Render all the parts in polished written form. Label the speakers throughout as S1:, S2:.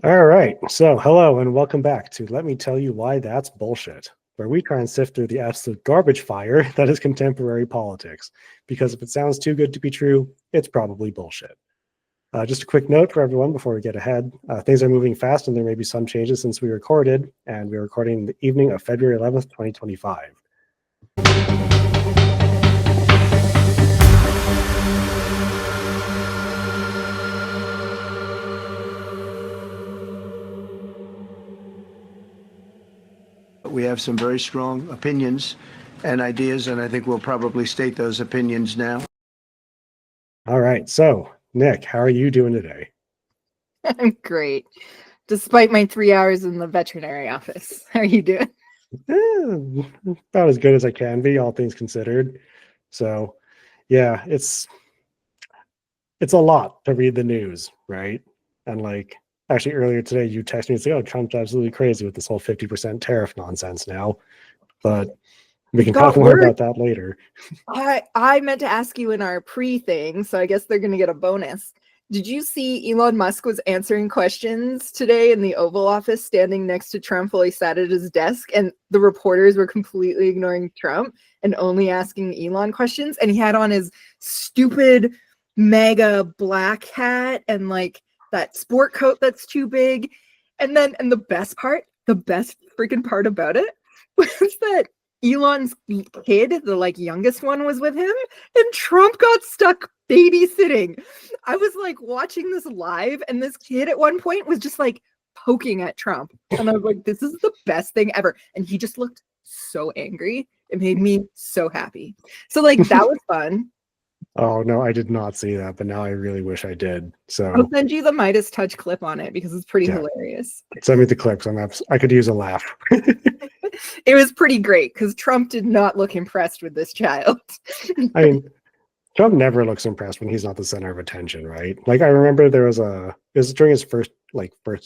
S1: All right. So, hello and welcome back to Let Me Tell You Why That's Bullshit, where we try and sift through the absolute garbage fire that is contemporary politics. Because if it sounds too good to be true, it's probably bullshit. Just a quick note for everyone before we get ahead. Things are moving fast and there may be some changes since we recorded, and we're recording the evening of February 11th, 2025.
S2: We have some very strong opinions and ideas, and I think we'll probably state those opinions now.
S1: All right. So, Nick, how are you doing today?
S3: I'm great, despite my 3 hours in the veterinary office. How are you doing?
S1: About as good as I can be, all things considered. So, yeah, it's a lot to read the news, right? And like, actually earlier today, you texted me and said, "Oh, Trump's absolutely crazy with this whole 50% tariff nonsense now." But we can talk more about that later.
S3: I meant to ask you in our pre-thing, so I guess they're going to get a bonus. Did you see Elon Musk was answering questions today in the Oval Office, standing next to Trump while he sat at his desk, and the reporters were completely ignoring Trump and only asking Elon questions, and he had on his stupid mega black hat and like that sport coat that's too big. And the best freaking part about it was that Elon's kid, the like youngest one, was with him, and Trump got stuck babysitting. I was like watching this live, and this kid at one point was just like poking at Trump, and I was like, "This is the best thing ever." And he just looked so angry. It made me so happy. So like that was fun.
S1: Oh no, I did not see that, but now I really wish I did. So
S3: I'll send you the Midas touch clip on it because it's pretty hilarious.
S1: Send me the clips. I could use a laugh.
S3: It was pretty great because Trump did not look impressed with this child.
S1: I mean, Trump never looks impressed when he's not the center of attention, right? Like I remember it was during his first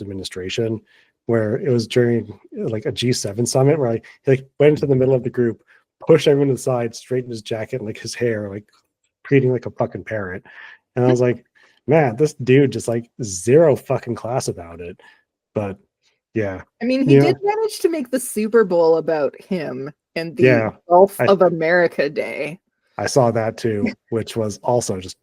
S1: administration where it was during like a G7 summit where he like went into the middle of the group, pushed everyone to the side, straightened his jacket and like his hair, like treating like a fucking parrot. And I was like, man, this dude just like zero fucking class about it. But yeah.
S3: I mean, he did manage to make the Super Bowl about him and the Gulf of America Day.
S1: I saw that too, which was also just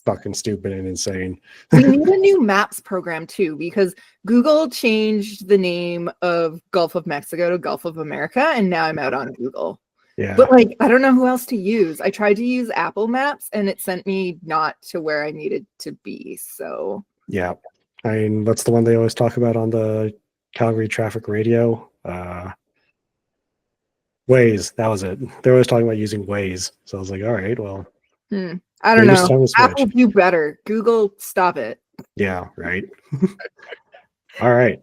S1: fucking stupid and insane.
S3: We need a new maps program too, because Google changed the name of Gulf of Mexico to Gulf of America, and now I'm out on Google.
S1: Yeah.
S3: But like, I don't know who else to use. I tried to use Apple Maps and it sent me not to where I needed to be. So
S1: yeah, I mean, that's the one they always talk about on the Calgary traffic radio. Waze, that was it. They're always talking about using Waze. So I was like, all right, well.
S3: I don't know. Apple do better. Google, stop it.
S1: Yeah, right. All right.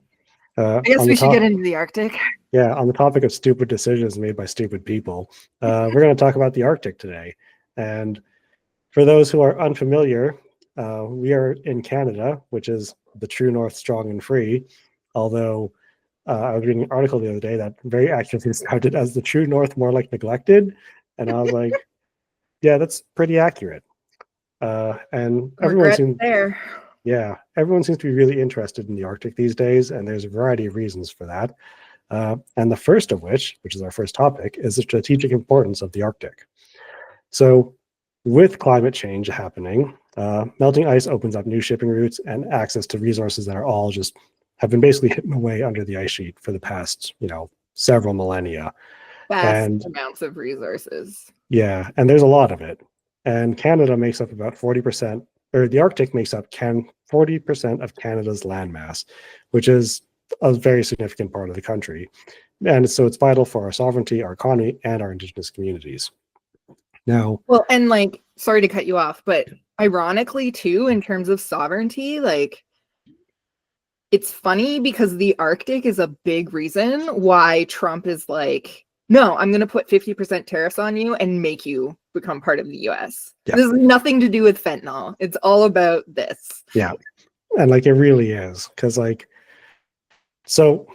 S3: I guess we should get into the Arctic.
S1: Yeah, on the topic of stupid decisions made by stupid people, we're going to talk about the Arctic today. And for those who are unfamiliar, we are in Canada, which is the true north, strong and free. Although I was reading an article the other day that very accurately described it as the true north, more like neglected. And I was like, yeah, that's pretty accurate. And everyone seems to be really interested in the Arctic these days, and there's a variety of reasons for that. And the first of which is our first topic, is the strategic importance of the Arctic. So with climate change happening, melting ice opens up new shipping routes and access to resources that are all just have been basically hidden away under the ice sheet for the past, several millennia.
S3: Vast amounts of resources.
S1: Yeah, and there's a lot of it. And Canada makes up about 40%, or the Arctic makes up 40% of Canada's landmass, which is a very significant part of the country. And so it's vital for our sovereignty, our economy, and our Indigenous communities. Now,
S3: well, and like, sorry to cut you off, but ironically too, in terms of sovereignty, like, it's funny because the Arctic is a big reason why Trump is like, no, I'm going to put 50% tariffs on you and make you become part of the US. Yeah. This has nothing to do with fentanyl. It's all about this.
S1: Yeah. And like, it really is. Because like, so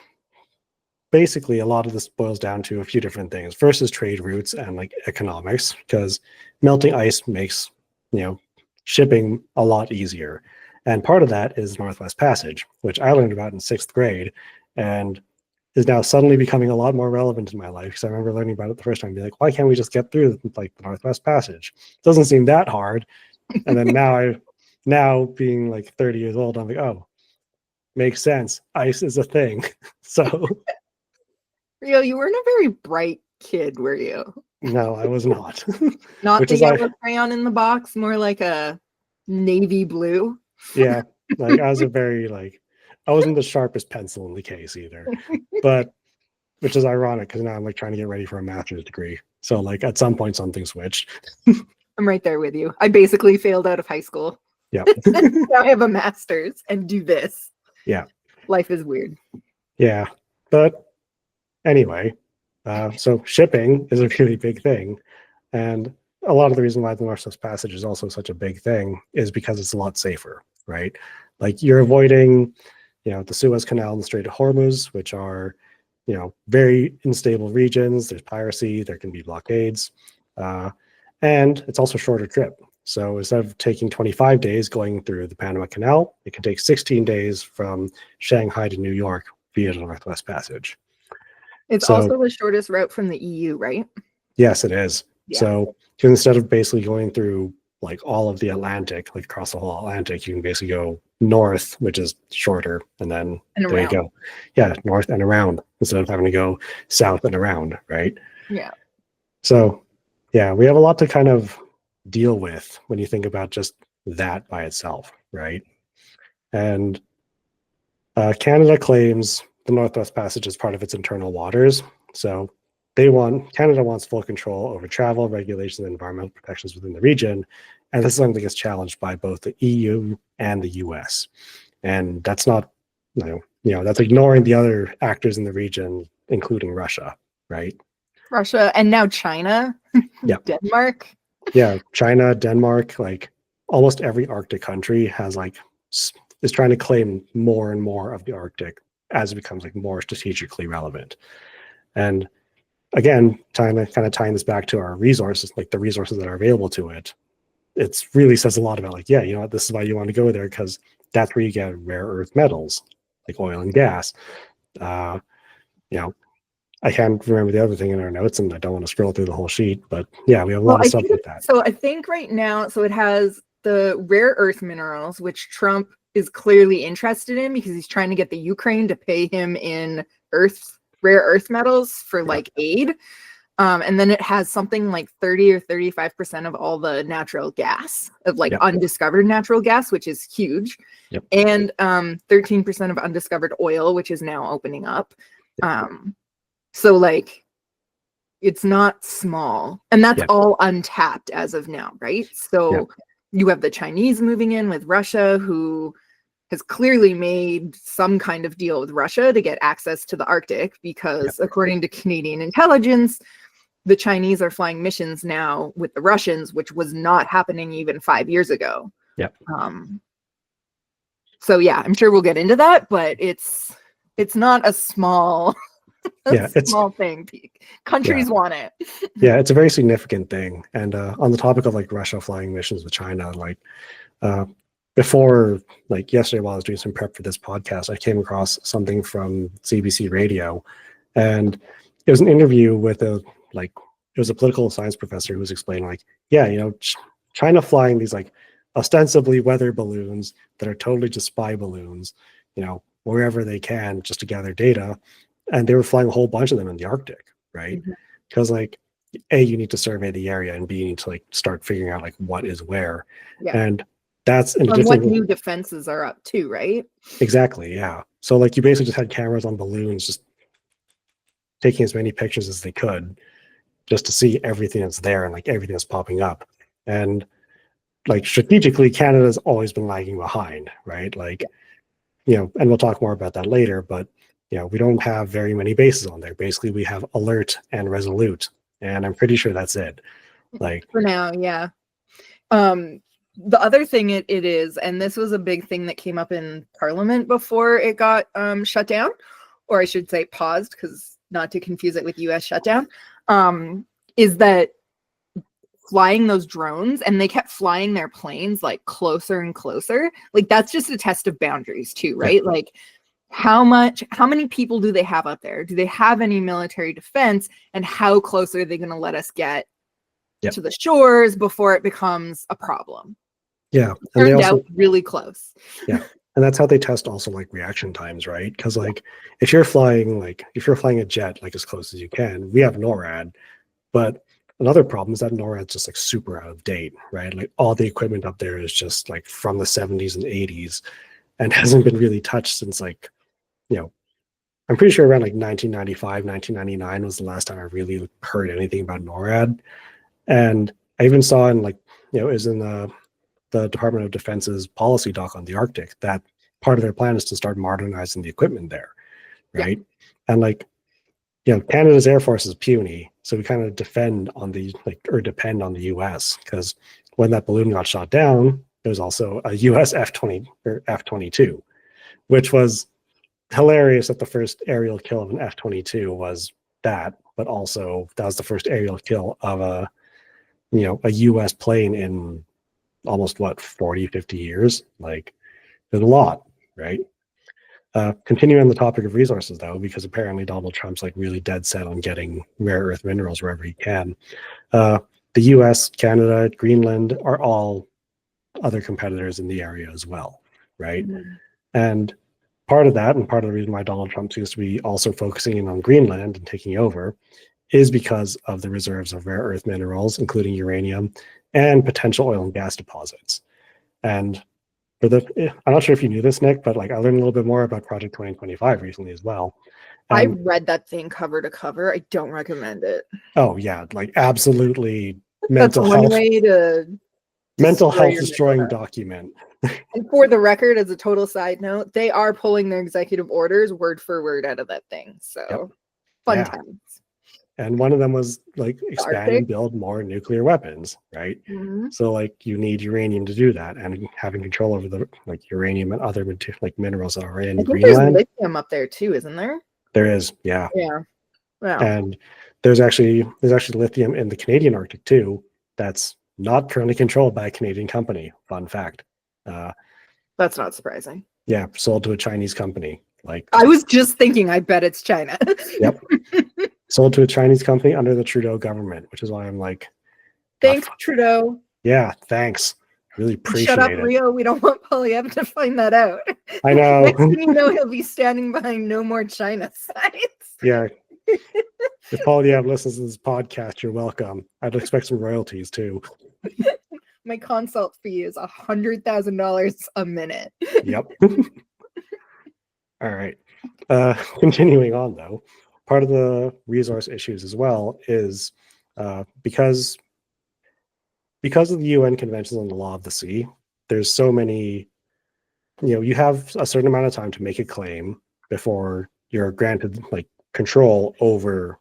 S1: basically a lot of this boils down to a few different things. First is trade routes and like economics, because melting ice makes, shipping a lot easier. And part of that is Northwest Passage, which I learned about in 6th grade and is now suddenly becoming a lot more relevant in my life, because I remember learning about it the first time and be like, why can't we just get through like the Northwest Passage? It doesn't seem that hard. And then now being like 30 years old, I'm like, oh, makes sense. Ice is a thing. So
S3: Rio, you weren't a very bright kid, were you?
S1: no, I was not.
S3: Not
S1: Which
S3: the
S1: is like,
S3: yellow crayon in the box, more like a navy blue.
S1: yeah, like I was a very like, I wasn't the sharpest pencil in the case either. But which is ironic because now I'm like trying to get ready for a master's degree. So like at some point something switched.
S3: I'm right there with you. I basically failed out of high school.
S1: Yeah.
S3: Now I have a master's and do this.
S1: Yeah.
S3: Life is weird.
S1: Yeah. But anyway, so shipping is a really big thing. And a lot of the reason why the Northwest Passage is also such a big thing is because it's a lot safer, right? Like you're avoiding, the Suez Canal and the Strait of Hormuz, which are, very unstable regions. There's piracy, there can be blockades, and it's also a shorter trip. So instead of taking 25 days going through the Panama Canal, it can take 16 days from Shanghai to New York via the Northwest Passage.
S3: It's
S1: So-
S3: also the shortest route from the EU, right?
S1: Yes, it is.
S3: Yeah.
S1: So instead of basically going through like all of the Atlantic, like across the whole Atlantic, you can basically go north, which is shorter, and then
S3: And
S1: there
S3: around.
S1: you go. Yeah, north and around instead of having to go south and around, right?
S3: Yeah.
S1: So yeah, we have a lot to kind of deal with when you think about just that by itself, right? And Canada claims the Northwest Passage is part of its internal waters. So Canada wants full control over travel, regulations, and environmental protections within the region. And this is something that gets challenged by both the EU and the US. And that's not, that's ignoring the other actors in the region, including Russia, right?
S3: Russia and now China.
S1: Yeah.
S3: Denmark.
S1: Yeah, China, Denmark, like almost every Arctic country is trying to claim more and more of the Arctic as it becomes like more strategically relevant. And again, kind of tying this back to our resources, like the resources that are available to it, it's really says a lot about like, yeah, you know what, this is why you want to go there, because that's where you get rare earth metals like oil and gas. I can't remember the other thing in our notes, and I don't want to scroll through the whole sheet, but yeah, we have a lot of stuff like that.
S3: So I think right now, so it has the rare earth minerals, which Trump is clearly interested in because he's trying to get the Ukraine to pay him in rare earth metals for like aid. And then it has something like 30 or 35% of all the natural gas of like undiscovered natural gas, which is huge.
S1: Yep.
S3: And 13% of undiscovered oil, which is now opening up. So like it's not small, and that's all untapped as of now, right? So you have the Chinese moving in with Russia, who has clearly made some kind of deal with Russia to get access to the Arctic because according to Canadian intelligence, the Chinese are flying missions now with the Russians, which was not happening even 5 years ago. So yeah, I'm sure we'll get into that, but it's not a small small thing. Countries want it.
S1: Yeah, it's a very significant thing. And on the topic of like Russia flying missions with China, like before, like yesterday while I was doing some prep for this podcast, I came across something from CBC Radio, and it was an interview with it was a political science professor who was explaining like, China flying these like ostensibly weather balloons that are totally just spy balloons, wherever they can just to gather data. And they were flying a whole bunch of them in the Arctic, right? Because like, A, you need to survey the area, and B, you need to like start figuring out like what is where. And that's in
S3: what new defenses are up too, right?
S1: Exactly, yeah. So like you basically just had cameras on balloons just taking as many pictures as they could just to see everything that's there and like everything that's popping up. And like strategically, Canada's always been lagging behind, right? Like, and we'll talk more about that later, but we don't have very many bases on there. Basically, we have Alert and Resolute, and I'm pretty sure that's it. Like
S3: for now, yeah. The other thing it is, and this was a big thing that came up in Parliament before it got shut down, or I should say paused, because not to confuse it with U.S. shutdown, is that flying those drones, and they kept flying their planes like closer and closer. Like that's just a test of boundaries too, right?
S1: Yeah.
S3: Like how many people do they have up there? Do they have any military defense? And how close are they going to let us get to the shores before it becomes a problem?
S1: Yeah.
S3: It
S1: And they
S3: turned
S1: also,
S3: out really close.
S1: yeah. And that's how they test also like reaction times, right? Because like if you're flying a jet like as close as you can, we have NORAD, but another problem is that NORAD's just like super out of date, right? Like all the equipment up there is just like from the 70s and 80s and hasn't been really touched since like, you know, I'm pretty sure around like 1995, 1999 was the last time I really heard anything about NORAD. And I even saw in like, it was in the Department of Defense's policy doc on the Arctic that part of their plan is to start modernizing the equipment there, right? And like, Canada's Air Force is puny, so we kind of depend on the US, because when that balloon got shot down, there was also a US F-20 or F-22, which was hilarious that the first aerial kill of an F-22 was that, but also that was the first aerial kill of a US plane in almost 40, 50 years. Like there's a lot, right? Continuing on the topic of resources, though, because apparently Donald Trump's like really dead set on getting rare earth minerals wherever he can. The US, Canada, Greenland are all other competitors in the area as well, right? And part of that, and part of the reason why Donald Trump seems to be also focusing in on Greenland and taking over, is because of the reserves of rare earth minerals, including uranium and potential oil and gas deposits. And I'm not sure if you knew this, Nick, but like I learned a little bit more about Project 2025 recently as well.
S3: I read that thing cover to cover. I don't recommend it.
S1: Oh yeah, like absolutely
S3: That's one way to
S1: mental
S3: destroy
S1: health
S3: your
S1: destroying
S3: mental health.
S1: document.
S3: And for the record, as a total side note, they are pulling their executive orders word for word out of that thing. So fun times.
S1: And one of them was like expand
S3: Arctic.
S1: and build more nuclear weapons, right? So like you need uranium to do that, and having control over the like uranium and other like minerals that are in Greenland.
S3: There's lithium up there too, isn't there?
S1: There is, yeah.
S3: Wow.
S1: And there's actually lithium in the Canadian Arctic too. That's not currently controlled by a Canadian company. Fun fact.
S3: That's not surprising.
S1: Yeah, sold to a Chinese company. Like
S3: I was just thinking, I bet it's China.
S1: Yep. Sold to a Chinese company under the Trudeau government, which is why I'm like,
S3: thanks, Trudeau.
S1: Yeah, thanks. Really appreciate
S3: it. Shut up,
S1: it.
S3: Rio. We don't want Polyev to find that out.
S1: I know.
S3: Next thing you know, he'll be standing behind no more China sites.
S1: Yeah. If Polyev listens to this podcast, you're welcome. I'd expect some royalties too.
S3: My consult fee is $100,000 a minute.
S1: Yep. All right. Continuing on, though, part of the resource issues as well is because of the UN Conventions on the Law of the Sea, there's so many, you have a certain amount of time to make a claim before you're granted like control over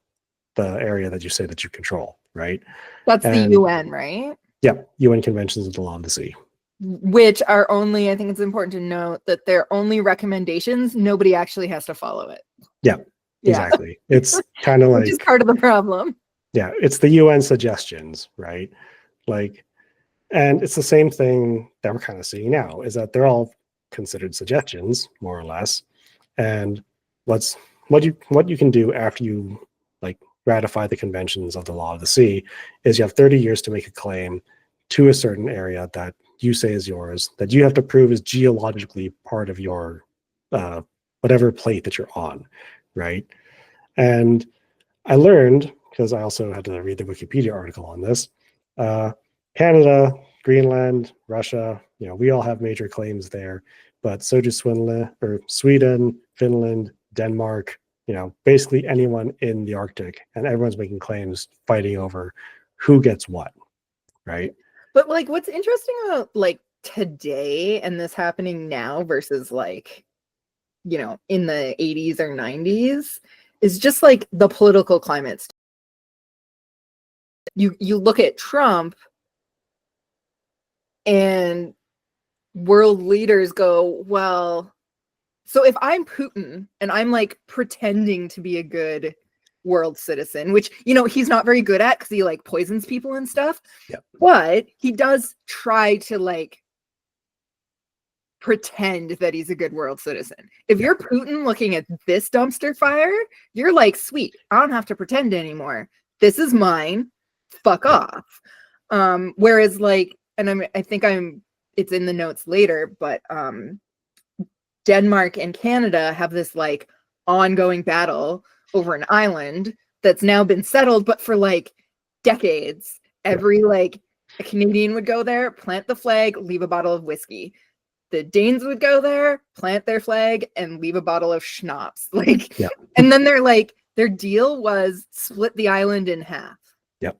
S1: the area that you say that you control, right?
S3: That's the UN, right?
S1: Yeah, UN Conventions of the Law of the Sea.
S3: Which are only, I think it's important to note that they're only recommendations. Nobody actually has to follow it.
S1: Yeah, exactly. It's kind of like...
S3: Which is part of the problem.
S1: Yeah, it's the UN suggestions, right? Like, and it's the same thing that we're kind of seeing now, is that they're all considered suggestions, more or less. And what you can do after you like ratify the conventions of the Law of the Sea is you have 30 years to make a claim to a certain area that you say is yours, that you have to prove is geologically part of your whatever plate that you're on, right? And I learned, because I also had to read the Wikipedia article on this, Canada, Greenland, Russia, we all have major claims there, but so do Sweden, Finland, Denmark, basically anyone in the Arctic, and everyone's making claims fighting over who gets what, right?
S3: But like what's interesting about like today and this happening now versus like, in the 80s or 90s is just like the political climate. You look at Trump and world leaders go, well, so if I'm Putin and I'm like pretending to be a good, world citizen, which, he's not very good at because he like poisons people and stuff.
S1: Yep.
S3: But he does try to like pretend that he's a good world citizen. If you're Putin looking at this dumpster fire, you're like, sweet, I don't have to pretend anymore. This is mine. Fuck off. Whereas like, and it's in the notes later, but Denmark and Canada have this like ongoing battle over an island that's now been settled, but for like decades, every like a Canadian would go there, plant the flag, leave a bottle of whiskey. The Danes would go there, plant their flag, and leave a bottle of schnapps. Like, and then their deal was split the island in half.
S1: Yep.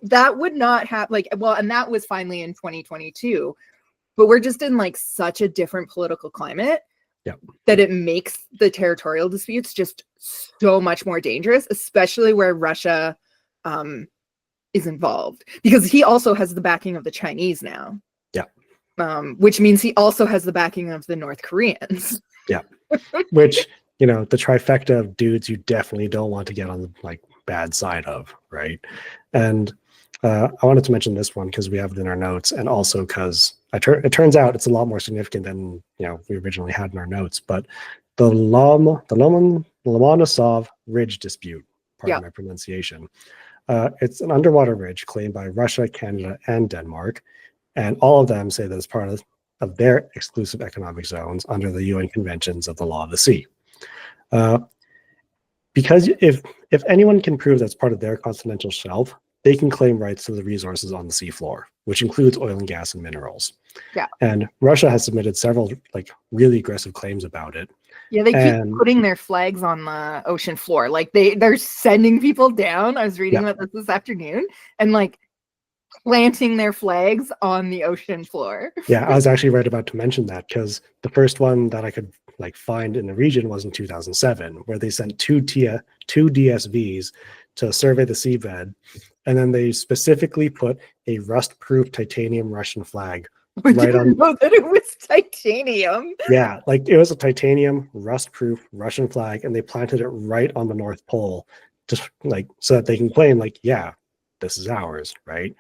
S3: That would not have and that was finally in 2022. But we're just in like such a different political climate that it makes the territorial disputes just so much more dangerous, especially where Russia is involved, because he also has the backing of the Chinese now. Which means he also has the backing of the North Koreans.
S1: Which, the trifecta of dudes you definitely don't want to get on the like bad side of, right? And I wanted to mention this one because we have it in our notes, and also because it turns out it's a lot more significant than we originally had in our notes. But the Lomonosov Ridge dispute, pardon my pronunciation, it's an underwater ridge claimed by Russia, Canada, and Denmark. And all of them say that it's part of their exclusive economic zones under the UN Conventions of the Law of the Sea. Because if anyone can prove that's part of their continental shelf, they can claim rights to the resources on the seafloor, which includes oil and gas and minerals. And Russia has submitted several like really aggressive claims about it.
S3: They keep putting their flags on the ocean floor. Like they're sending people down. I was reading about this afternoon, and like planting their flags on the ocean floor.
S1: I was actually right about to mention that, because the first one that I could like find in the region was in 2007, where they sent two DSVs to survey the seabed, and then they specifically put a rust-proof titanium Russian flag right on.
S3: Know that it was titanium.
S1: Like it was a titanium rust-proof Russian flag, and they planted it right on the North Pole, just like so that they can claim like, this is ours, right?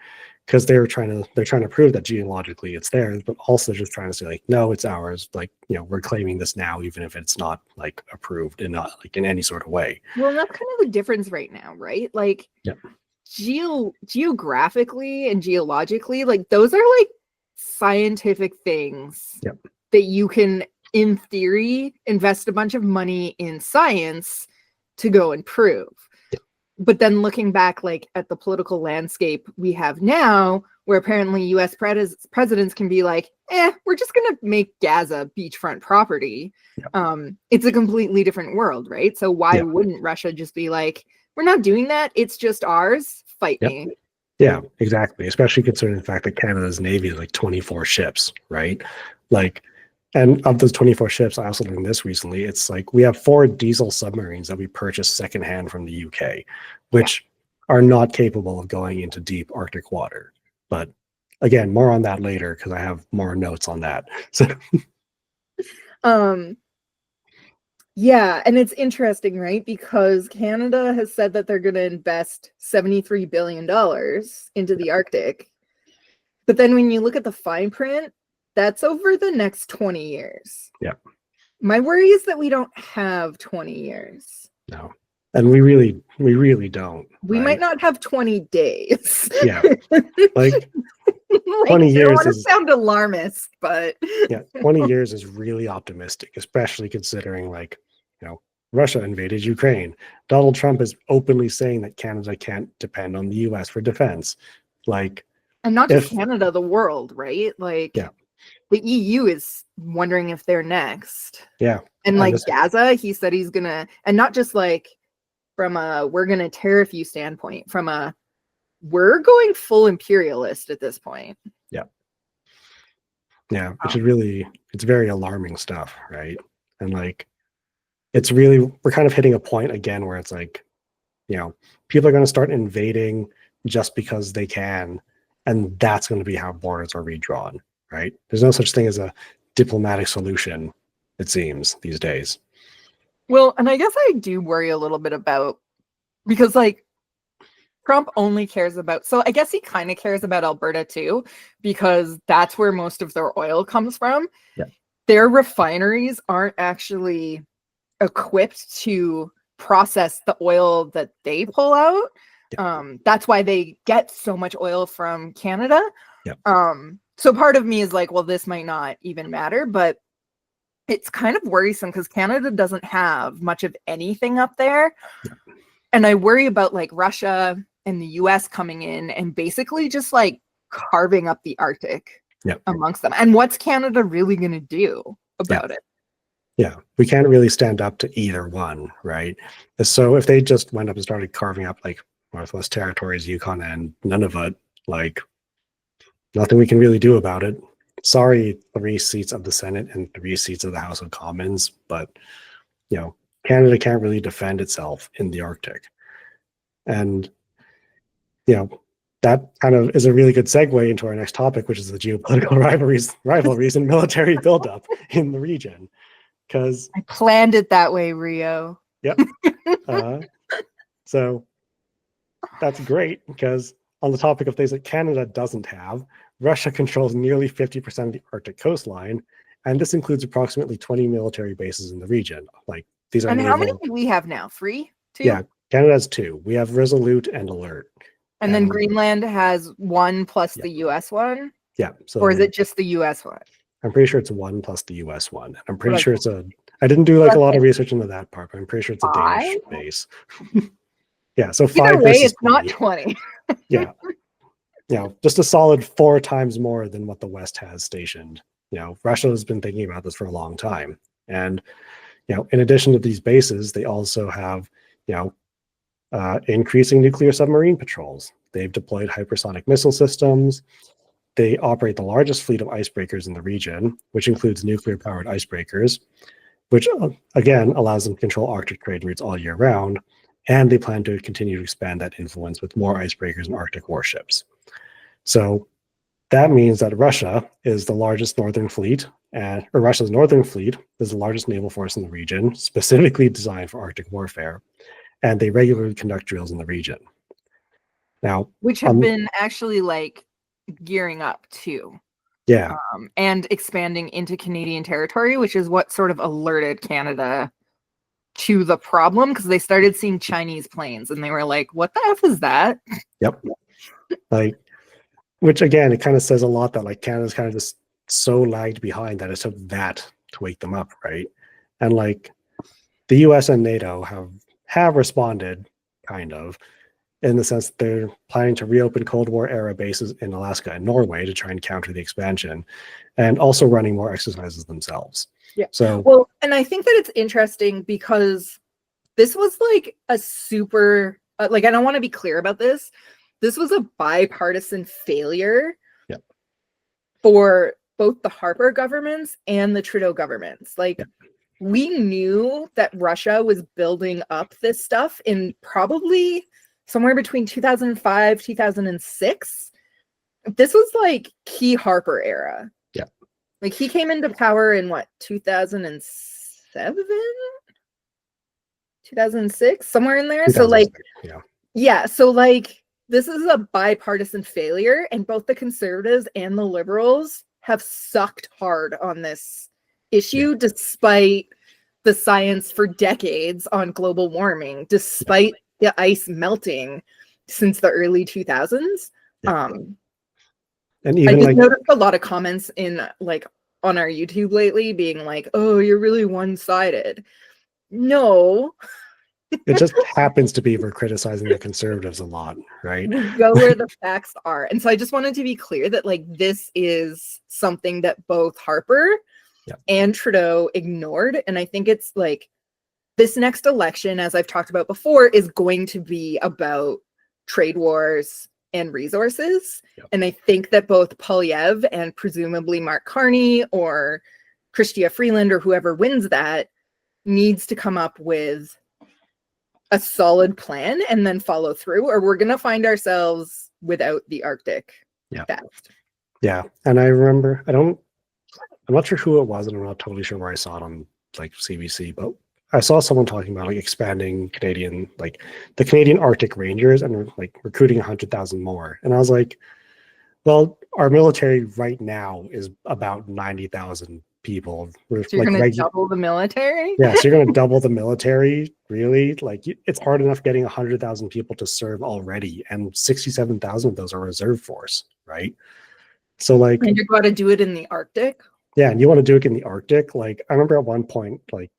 S1: Because they're trying to prove that geologically it's theirs, but also just trying to say like, no, it's ours. Like, we're claiming this now, even if it's not like approved in in any sort of way.
S3: Well, that's kind of the difference right now, right? Like, geographically and geologically, like those are like scientific things that you can, in theory, invest a bunch of money in science to go and prove. But then looking back like at the political landscape we have now, where apparently US presidents can be like, we're just going to make Gaza beachfront property. It's a completely different world, right? So why wouldn't Russia just be like, we're not doing that. It's just ours. Fight me.
S1: Yeah, exactly. Especially considering the fact that Canada's Navy is like 24 ships, right? Like, and of those 24 ships, I also learned this recently, it's like we have 4 diesel submarines that we purchased secondhand from the UK, which are not capable of going into deep Arctic water. But again, more on that later because I have more notes on that. So
S3: and it's interesting, right? Because Canada has said that they're going to invest $73 billion into the Arctic. But then when you look at the fine print, that's over the next 20 years. My worry is that we don't have 20 years.
S1: No. And we really don't.
S3: We might not have 20 days.
S1: Like 20 years
S3: I don't want to
S1: is
S3: sound alarmist, but
S1: 20 years is really optimistic, especially considering like, Russia invaded Ukraine. Donald Trump is openly saying that Canada can't depend on the US for defense. Like,
S3: and not just Canada, the world, right? Like the EU is wondering if they're next. And like Gaza, he said he's gonna, and not just like from a we're gonna tariff you standpoint, from a we're going full imperialist at this point.
S1: Which is really, it's very alarming stuff, right? And like it's really, we're kind of hitting a point again where it's like, people are going to start invading just because they can, and that's going to be how borders are redrawn, right? There's no such thing as a diplomatic solution, it seems, these days.
S3: Well, and I guess I do worry a little bit about because like Trump only cares about, so I guess he kind of cares about Alberta too, because that's where most of their oil comes from.
S1: Yeah.
S3: Their refineries aren't actually equipped to process the oil that they pull out. That's why they get so much oil from Canada. So part of me is like, well, this might not even matter, but it's kind of worrisome because Canada doesn't have much of anything up there. And I worry about like Russia and the US coming in and basically just like carving up the Arctic amongst them. And what's Canada really going to do about it?
S1: Yeah, we can't really stand up to either one, right? So if they just went up and started carving up like Northwest Territories, Yukon, and Nunavut, like nothing we can really do about it. Sorry, 3 seats of the Senate and 3 seats of the House of Commons, but you know, Canada can't really defend itself in the Arctic. And you know, that kind of is a really good segue into our next topic, which is the geopolitical rivalries and military buildup in the region. Because
S3: I planned it that way, Rio.
S1: Yep. So that's great because on the topic of things that Canada doesn't have, Russia controls nearly 50% of the Arctic coastline, and this includes approximately 20 military bases in the region. Like these are.
S3: And how many do we have now? 3? 2?
S1: Yeah, Canada has 2. We have Resolute and Alert.
S3: And then Greenland has 1 plus the US one?
S1: Yeah. So,
S3: or is it just the US one?
S1: I'm pretty sure it's 1 plus the US one. I'm pretty sure it's I didn't do like a lot of research into that part, but I'm pretty sure it's a Danish base. Yeah, so 5
S3: Either way,
S1: versus
S3: it's
S1: 20.
S3: not 20.
S1: Yeah. You know, just a solid 4 times more than what the West has stationed. You know, Russia has been thinking about this for a long time. And, you know, in addition to these bases, they also have, you know, increasing nuclear submarine patrols. They've deployed hypersonic missile systems. They operate the largest fleet of icebreakers in the region, which includes nuclear-powered icebreakers, which, again, allows them to control Arctic trade routes all year round. And they plan to continue to expand that influence with more icebreakers and Arctic warships. So that means that Russia is the largest northern fleet, or Russia's northern fleet is the largest naval force in the region, specifically designed for Arctic warfare, and they regularly conduct drills in the region. Now,
S3: which have been actually like gearing up too.
S1: Yeah.
S3: And expanding into Canadian territory, which is what sort of alerted Canada to the problem, because they started seeing Chinese planes and they were like, what the F is that?
S1: Yep. Like, which again, it kind of says a lot that like Canada's kind of just so lagged behind that it took that to wake them up, right? And like the US and NATO have responded kind of, in the sense that they're planning to reopen Cold War era bases in Alaska and Norway to try and counter the expansion, and also running more exercises themselves.
S3: Yeah.
S1: So,
S3: well, and I think that it's interesting because this was like a super, like, I don't want to be clear about this. This was a bipartisan failure for both the Harper governments and the Trudeau governments. Like, we knew that Russia was building up this stuff in probably somewhere between 2005, 2006. This was like key Harper era.
S1: Yeah.
S3: Like he came into power in what, 2007? 2006? Somewhere in there. So like, yeah. So like, this is a bipartisan failure, and both the conservatives and the liberals have sucked hard on this issue, despite the science for decades on global warming, despite the ice melting since the early 2000s.
S1: And even
S3: I just
S1: like
S3: noticed a lot of comments in like on our YouTube lately being like, oh, you're really one-sided. No.
S1: It just happens to be we're criticizing the conservatives a lot, right?
S3: We go where the facts are. And so I just wanted to be clear that like this is something that both Harper and Trudeau ignored. And I think it's like this next election, as I've talked about before, is going to be about trade wars and resources. And I think that both Polyev and presumably Mark Carney or Chrystia Freeland or whoever wins that needs to come up with a solid plan and then follow through, or we're going to find ourselves without the Arctic fast.
S1: Yeah. And I remember, I'm not sure who it was, and I'm not totally sure where I saw it on like CBC, but I saw someone talking about like expanding Canadian, like the Canadian Arctic Rangers, and like recruiting 100,000 more. And I was like, well, our military right now is about 90,000 people. We're
S3: So you're
S1: like
S3: going to double the military?
S1: yeah, so you're going to double the military, really? Like it's hard enough getting 100,000 people to serve already, and 67,000 of those are reserve force, right? So like,
S3: And you're going to do it in the Arctic?
S1: yeah, and you want to do it in the Arctic. Like I remember at one point, like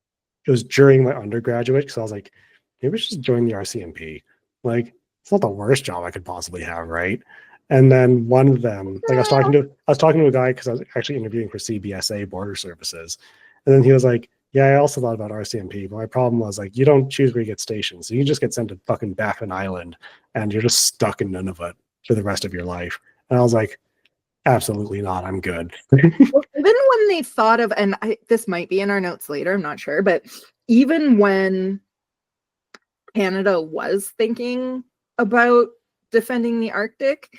S1: it was during my undergraduate, because I was like, maybe we should just join the RCMP. Like it's not the worst job I could possibly have, right? And then one of them, like I was talking to a guy because I was actually interviewing for CBSA Border Services, and then he was like, "Yeah, I also thought about RCMP, but my problem was like you don't choose where you get stationed, so you just get sent to fucking Baffin Island, and you're just stuck in Nunavut for the rest of your life." And I was like, "Absolutely not. I'm good."
S3: Well, even when they thought of, and this might be in our notes later, I'm not sure, but even when Canada was thinking about defending the Arctic,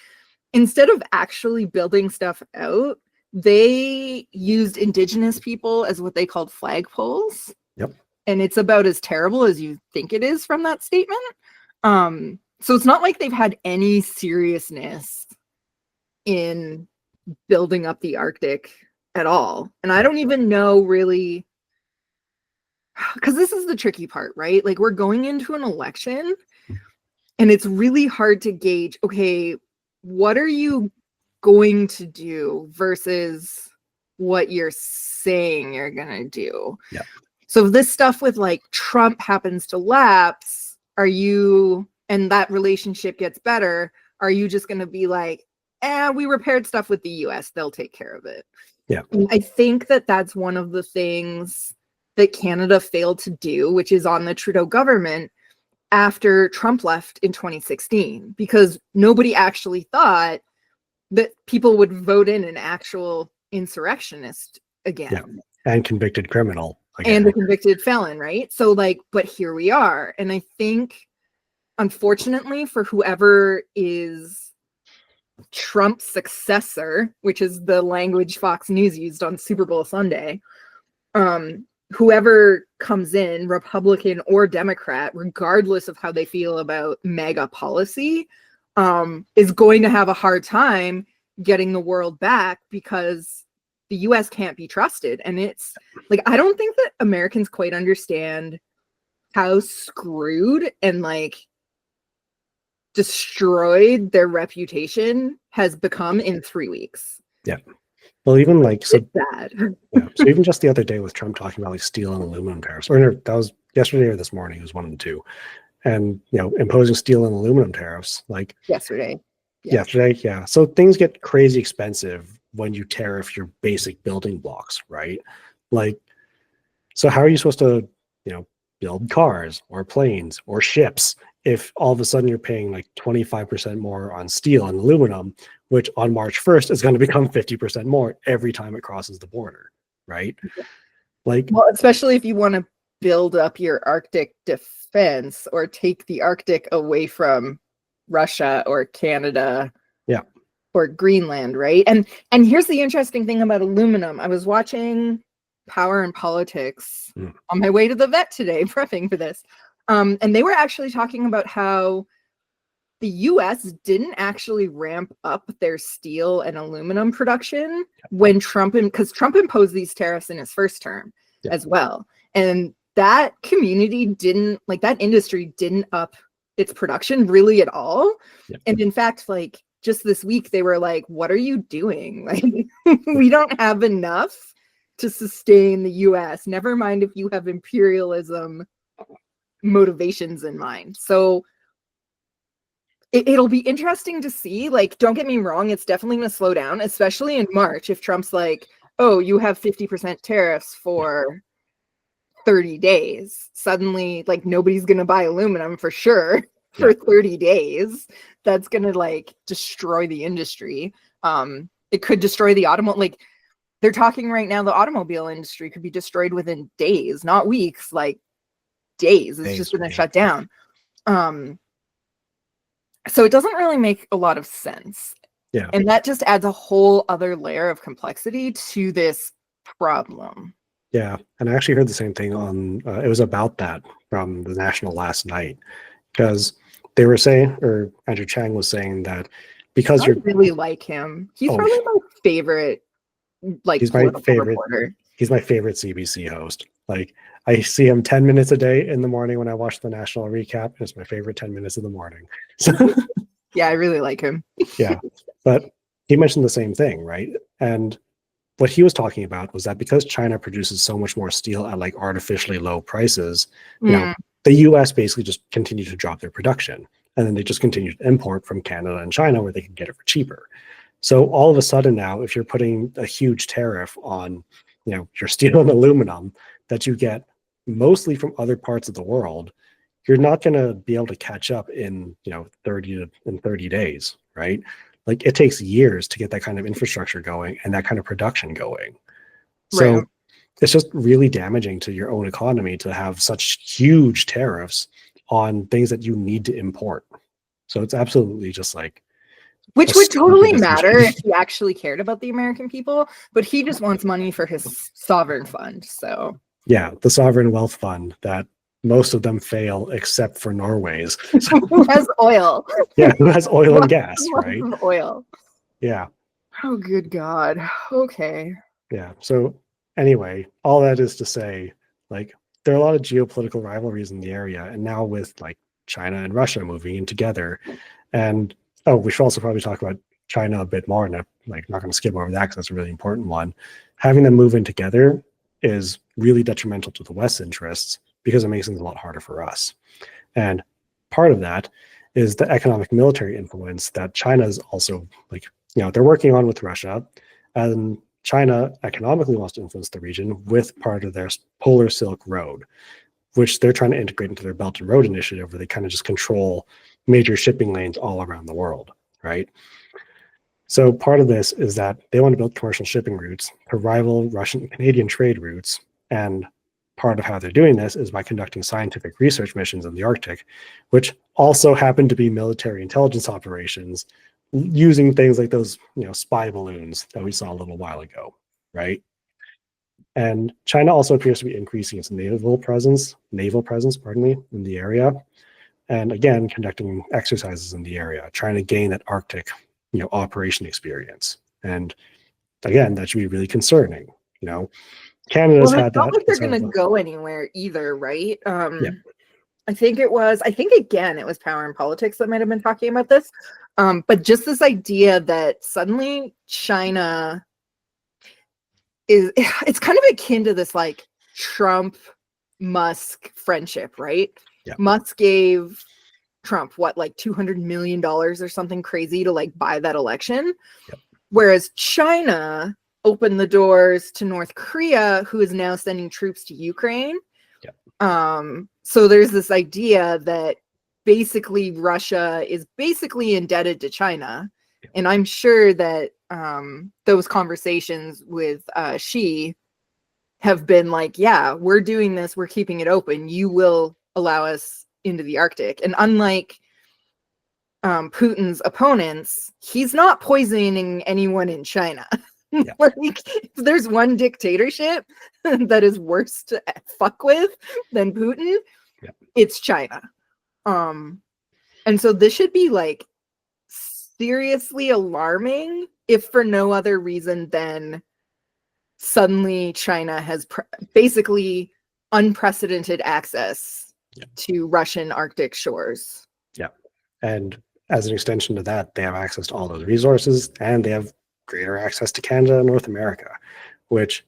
S3: instead of actually building stuff out, they used Indigenous people as what they called flagpoles.
S1: Yep.
S3: And it's about as terrible as you think it is from that statement. So it's not like they've had any seriousness in building up the Arctic at all. And I don't even know really, because this is the tricky part, right? Like we're going into an election and it's really hard to gauge, okay, what are you going to do versus what you're saying you're going to do?
S1: Yeah.
S3: So if this stuff with like Trump happens to lapse, and that relationship gets better, are you just going to be like, we repaired stuff with the US, they'll take care of it?
S1: Yeah.
S3: And I think that that's one of the things that Canada failed to do, which is on the Trudeau government after Trump left in 2016, because nobody actually thought that people would vote in an actual insurrectionist again.
S1: Yeah. And convicted criminal again.
S3: And a convicted felon, right? So like, but here we are. And I think, unfortunately, for whoever is Trump's successor, which is the language Fox News used on Super Bowl Sunday, whoever comes in, Republican or Democrat, regardless of how they feel about MAGA policy, is going to have a hard time getting the world back, because the US can't be trusted. And it's like, I don't think that Americans quite understand how screwed and like destroyed their reputation has become in 3 weeks.
S1: Yeah. Well, even like, so
S3: it's bad.
S1: Yeah, so even just the other day with Trump talking about like steel and aluminum tariffs, or no, that was yesterday or this morning, it was one of the two. And, imposing steel and aluminum tariffs, like
S3: yesterday.
S1: Yeah. So things get crazy expensive when you tariff your basic building blocks, right? Like, so how are you supposed to, build cars or planes or ships if all of a sudden you're paying like 25% more on steel and aluminum, which on March 1st is going to become 50% more every time it crosses the border, right? Like,
S3: well, especially if you want to build up your Arctic defense or take the Arctic away from Russia or Canada, or Greenland, right? And here's the interesting thing about aluminum. I was watching Power and Politics on my way to the vet today, prepping for this. And they were actually talking about how the US didn't actually ramp up their steel and aluminum production when because Trump imposed these tariffs in his first term as well. And that community didn't, like that industry didn't up its production really at all. And in fact, like just this week, they were like, what are you doing? Like, we don't have enough to sustain the US. Never mind if you have imperialism motivations in mind. So it'll be interesting to see. Like, don't get me wrong, it's definitely going to slow down, especially in March, if Trump's like, oh, you have 50% tariffs for 30 days. Suddenly, like, nobody's going to buy aluminum for sure for 30 days. That's going to like destroy the industry. It could destroy the automobile. Like, they're talking right now, the automobile industry could be destroyed within days, not weeks, like days. It's just going to shut down. So it doesn't really make a lot of sense.
S1: Yeah.
S3: And that just adds a whole other layer of complexity to this problem.
S1: Yeah, and I actually heard the same thing on. It was about that from the National last night, because they were saying, or Andrew Chang was saying that because
S3: I
S1: you're,
S3: really like him. He's
S1: oh,
S3: probably my favorite, like,
S1: he's my
S3: political
S1: favorite.
S3: reporter.
S1: He's my favorite CBC host. Like I see him 10 minutes a day in the morning when I watch the national recap. It's my favorite 10 minutes of the morning. So
S3: Yeah, I really like him.
S1: yeah, but he mentioned the same thing, right? And what he was talking about was that because China produces so much more steel at like artificially low prices, you know,
S3: Mm,
S1: the US basically just continued to drop their production. And then they just continued to import from Canada and China where they can get it for cheaper. So all of a sudden now, if you're putting a huge tariff on, your steel and aluminum that you get mostly from other parts of the world, you're not going to be able to catch up in 30 days, right? Like it takes years to get that kind of infrastructure going and that kind of production going. So
S3: right.
S1: it's just really damaging to your own economy to have such huge tariffs on things that you need to import. So it's absolutely just like
S3: Which
S1: a
S3: would totally
S1: stupid
S3: matter
S1: decision.
S3: if he actually cared about the American people, but he just wants money for his sovereign fund. So
S1: Yeah, the sovereign wealth fund that most of them fail except for Norway's. So,
S3: who has oil?
S1: yeah, who has oil and
S3: Lots
S1: gas, right?
S3: of oil.
S1: Yeah,
S3: Oh, good God. Okay.
S1: yeah. So anyway, all that is to say, like, there are a lot of geopolitical rivalries in the area, and now with like China and Russia moving in together, and oh, we should also probably talk about China a bit more, and I'm like not going to skip over that because that's a really important one. Having them move in together is really detrimental to the West's interests because it makes things a lot harder for us. And part of that is the economic military influence that China is also like, they're working on with Russia. And China economically wants to influence the region with part of their Polar Silk Road, which they're trying to integrate into their Belt and Road Initiative, where they kind of just control major shipping lanes all around the world, right? So part of this is that they want to build commercial shipping routes to rival Russian and Canadian trade routes. And part of how they're doing this is by conducting scientific research missions in the Arctic, which also happen to be military intelligence operations using things like those, spy balloons that we saw a little while ago, right? And China also appears to be increasing its naval presence, in the area. And again, conducting exercises in the area, trying to gain that Arctic, operation experience. And again, that should be really concerning. Canada's
S3: Well,
S1: had
S3: it's not
S1: that.
S3: like they're going to go anywhere either, right?
S1: Yeah.
S3: I think again, it was Power and Politics that might have been talking about this. But just this idea that suddenly China it's kind of akin to this like Trump Musk friendship, right?
S1: Yeah.
S3: Musk gave Trump like $200 million or something crazy to like buy that election.
S1: Yep.
S3: Whereas China opened the doors to North Korea, who is now sending troops to Ukraine.
S1: Yep.
S3: So there's this idea that basically Russia is basically indebted to China.
S1: Yep.
S3: And I'm sure that those conversations with Xi have been like, yeah, we're doing this, we're keeping it open. You will allow us into the Arctic. And unlike Putin's opponents, he's not poisoning anyone in China.
S1: Yeah.
S3: Like, if there's one dictatorship that is worse to fuck with than Putin,
S1: yeah,
S3: it's China. And so this should be like seriously alarming, if for no other reason than suddenly China has basically unprecedented access to Russian Arctic shores.
S1: Yeah. And as an extension to that, they have access to all those resources and they have greater access to Canada and North America, which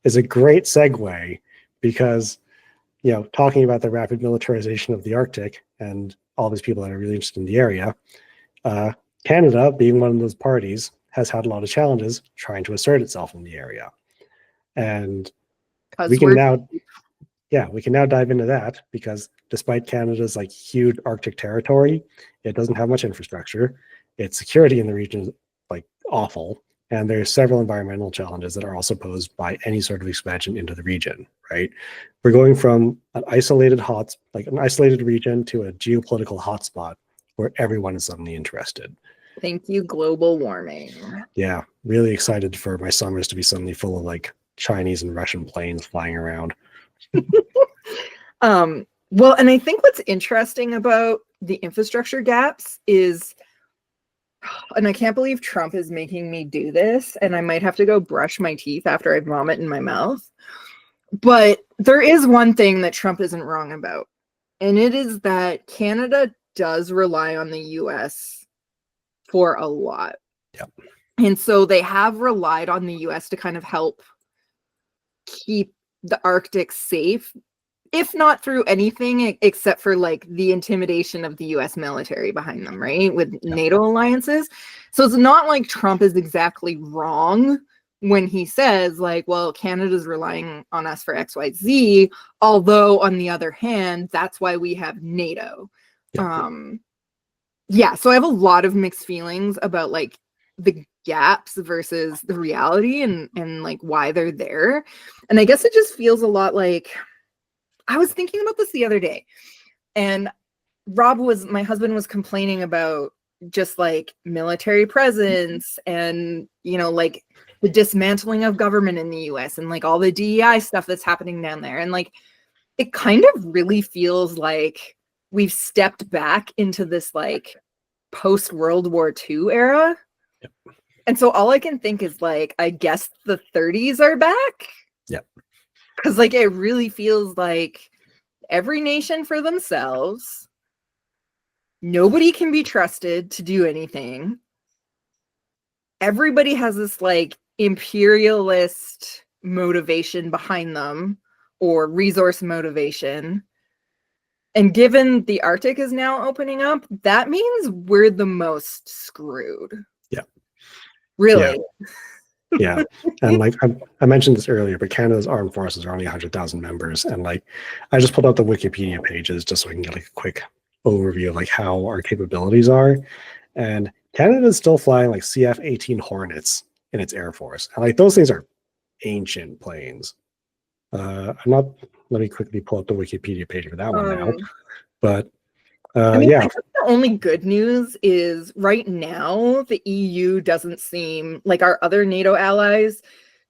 S1: is a great segue because, talking about the rapid militarization of the Arctic and all these people that are really interested in the area, Canada, being one of those parties, has had a lot of challenges trying to assert itself in the area. And we can now dive into that because despite Canada's like huge Arctic territory, it doesn't have much infrastructure. Its security in the region is like awful. And there's several environmental challenges that are also posed by any sort of expansion into the region, right? We're going from an isolated region to a geopolitical hotspot where everyone is suddenly interested.
S3: Thank you, global warming.
S1: Yeah, really excited for my summers to be suddenly full of like Chinese and Russian planes flying around.
S3: Well, and I think what's interesting about the infrastructure gaps is, and I can't believe Trump is making me do this, and I might have to go brush my teeth after I vomit in my mouth. But there is one thing that Trump isn't wrong about, and it is that Canada does rely on the US for a lot.
S1: Yep.
S3: And so they have relied on the US to kind of help keep the Arctic safe, if not through anything except for like the intimidation of the US military behind them, right? With NATO alliances. So it's not like Trump is exactly wrong when he says like, well, Canada's relying on us for XYZ, although on the other hand, that's why we have NATO. Yeah, so I have a lot of mixed feelings about like the gaps versus the reality and like why they're there. And I guess it just feels a lot like, I was thinking about this the other day, and my husband was complaining about just like military presence and, you know, like the dismantling of government in the US and like all the DEI stuff that's happening down there. And like, it kind of really feels like we've stepped back into this like post World War II era.
S1: Yep.
S3: And so all I can think is like, I guess the 30s are back.
S1: Yep.
S3: Because like it really feels like every nation for themselves. Nobody can be trusted to do anything. Everybody has this like imperialist motivation behind them or resource motivation. And given the Arctic is now opening up, that means we're the most screwed.
S1: Yeah.
S3: Really?
S1: Yeah. And like I mentioned this earlier, but Canada's armed forces are only 100,000 members. And like I just pulled out the Wikipedia pages just so I can get like a quick overview of like how our capabilities are. And Canada is still flying like CF-18 Hornets in its Air Force. And like those things are ancient planes. Let me quickly pull up the Wikipedia page for that one now. But
S3: I mean,
S1: yeah.
S3: I think the only good news is right now the EU doesn't seem like our other NATO allies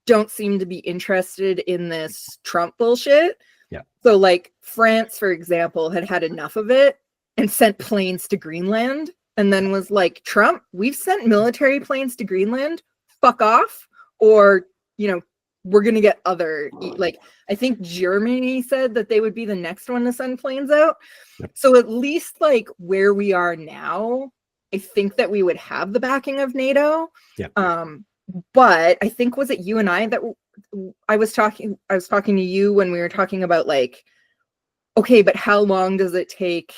S3: don't seem to be interested in this Trump bullshit.
S1: Yeah.
S3: So like France, for example, had enough of it and sent planes to Greenland and then was like, Trump, we've sent military planes to Greenland, fuck off, or, you know, we're going to get other, like, I think Germany said that they would be the next one to send planes out.
S1: Yep.
S3: So at least like where we are now, I think that we would have the backing of NATO.
S1: Yeah.
S3: But I think, was it you and I that I was talking to you when we were talking about like, okay, but how long does it take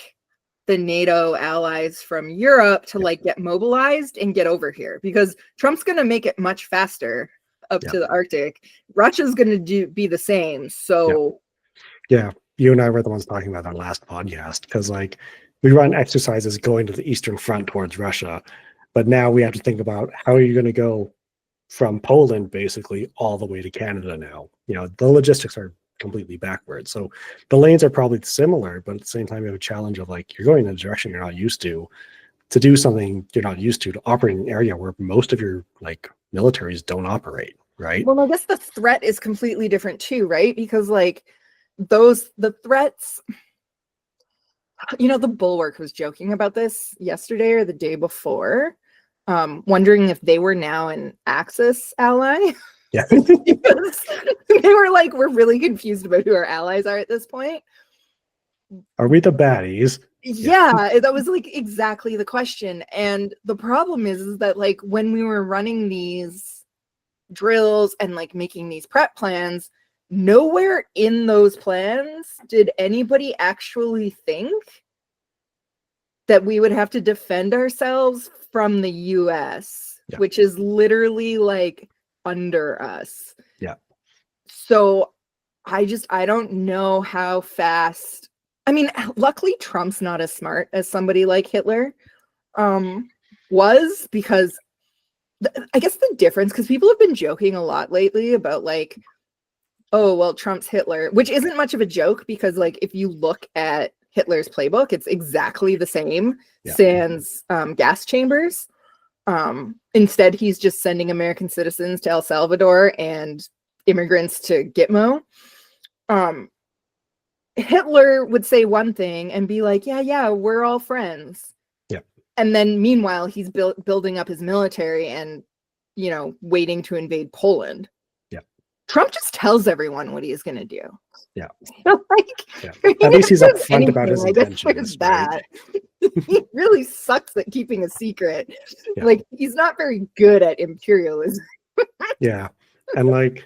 S3: the NATO allies from Europe to like get mobilized and get over here? Because Trump's going to make it much faster up to the Arctic. Russia's going to be the same. So
S1: yeah, you and I were the ones talking about that last podcast because like we run exercises going to the Eastern Front towards Russia, but now we have to think about how are you going to go from Poland basically all the way to Canada now. You know, the logistics are completely backwards. So the lanes are probably similar, but at the same time you have a challenge of like you're going in a direction you're not used to do something you're not used to operate in an area where most of your like militaries don't operate, right?
S3: Well, I guess the threat is completely different too, right? Because like the threats, you know, the Bulwark was joking about this yesterday or the day before, wondering if they were now an Axis ally.
S1: Yeah.
S3: Because they were like, we're really confused about who our allies are at this point.
S1: Are we the baddies?
S3: Yeah, that was like exactly the question. And the problem is that like when we were running these drills and like making these prep plans, nowhere in those plans did anybody actually think that we would have to defend ourselves from the US, which is literally like under us.
S1: Yeah.
S3: So I don't know how fast. I mean, luckily Trump's not as smart as somebody like Hitler was, because I guess the difference, because people have been joking a lot lately about like, oh, well, Trump's Hitler, which isn't much of a joke because like if you look at Hitler's playbook, it's exactly the same, sans gas chambers. Instead, he's just sending American citizens to El Salvador and immigrants to Gitmo. Hitler would say one thing and be like, yeah, we're all friends.
S1: Yeah.
S3: And then meanwhile, he's building up his military and, waiting to invade Poland.
S1: Yeah.
S3: Trump just tells everyone what he is going to do.
S1: Yeah.
S3: So,
S1: At least he's upfront about his intentions.
S3: That. He really sucks at keeping a secret.
S1: Yeah.
S3: Like, he's not very good at imperialism.
S1: Yeah. And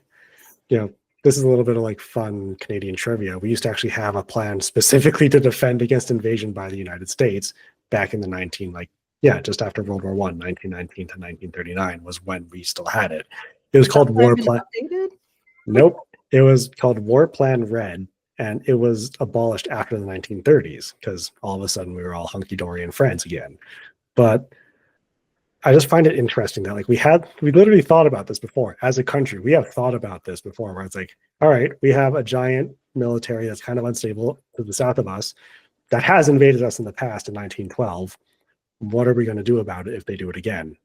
S1: this is a little bit of fun Canadian trivia. We used to actually have a plan specifically to defend against invasion by the United States back in the just after World War I, 1919 to 1939 was when we still had it. It was called War Plan. Nope. It was called War Plan Red, and it was abolished after the 1930s because all of a sudden we were all hunky-dory and friends again. But I just find it interesting that we literally thought about this before as a country. We have thought about this before where it's like, all right, we have a giant military that's kind of unstable to the south of us that has invaded us in the past in 1912. What are we going to do about it if they do it again?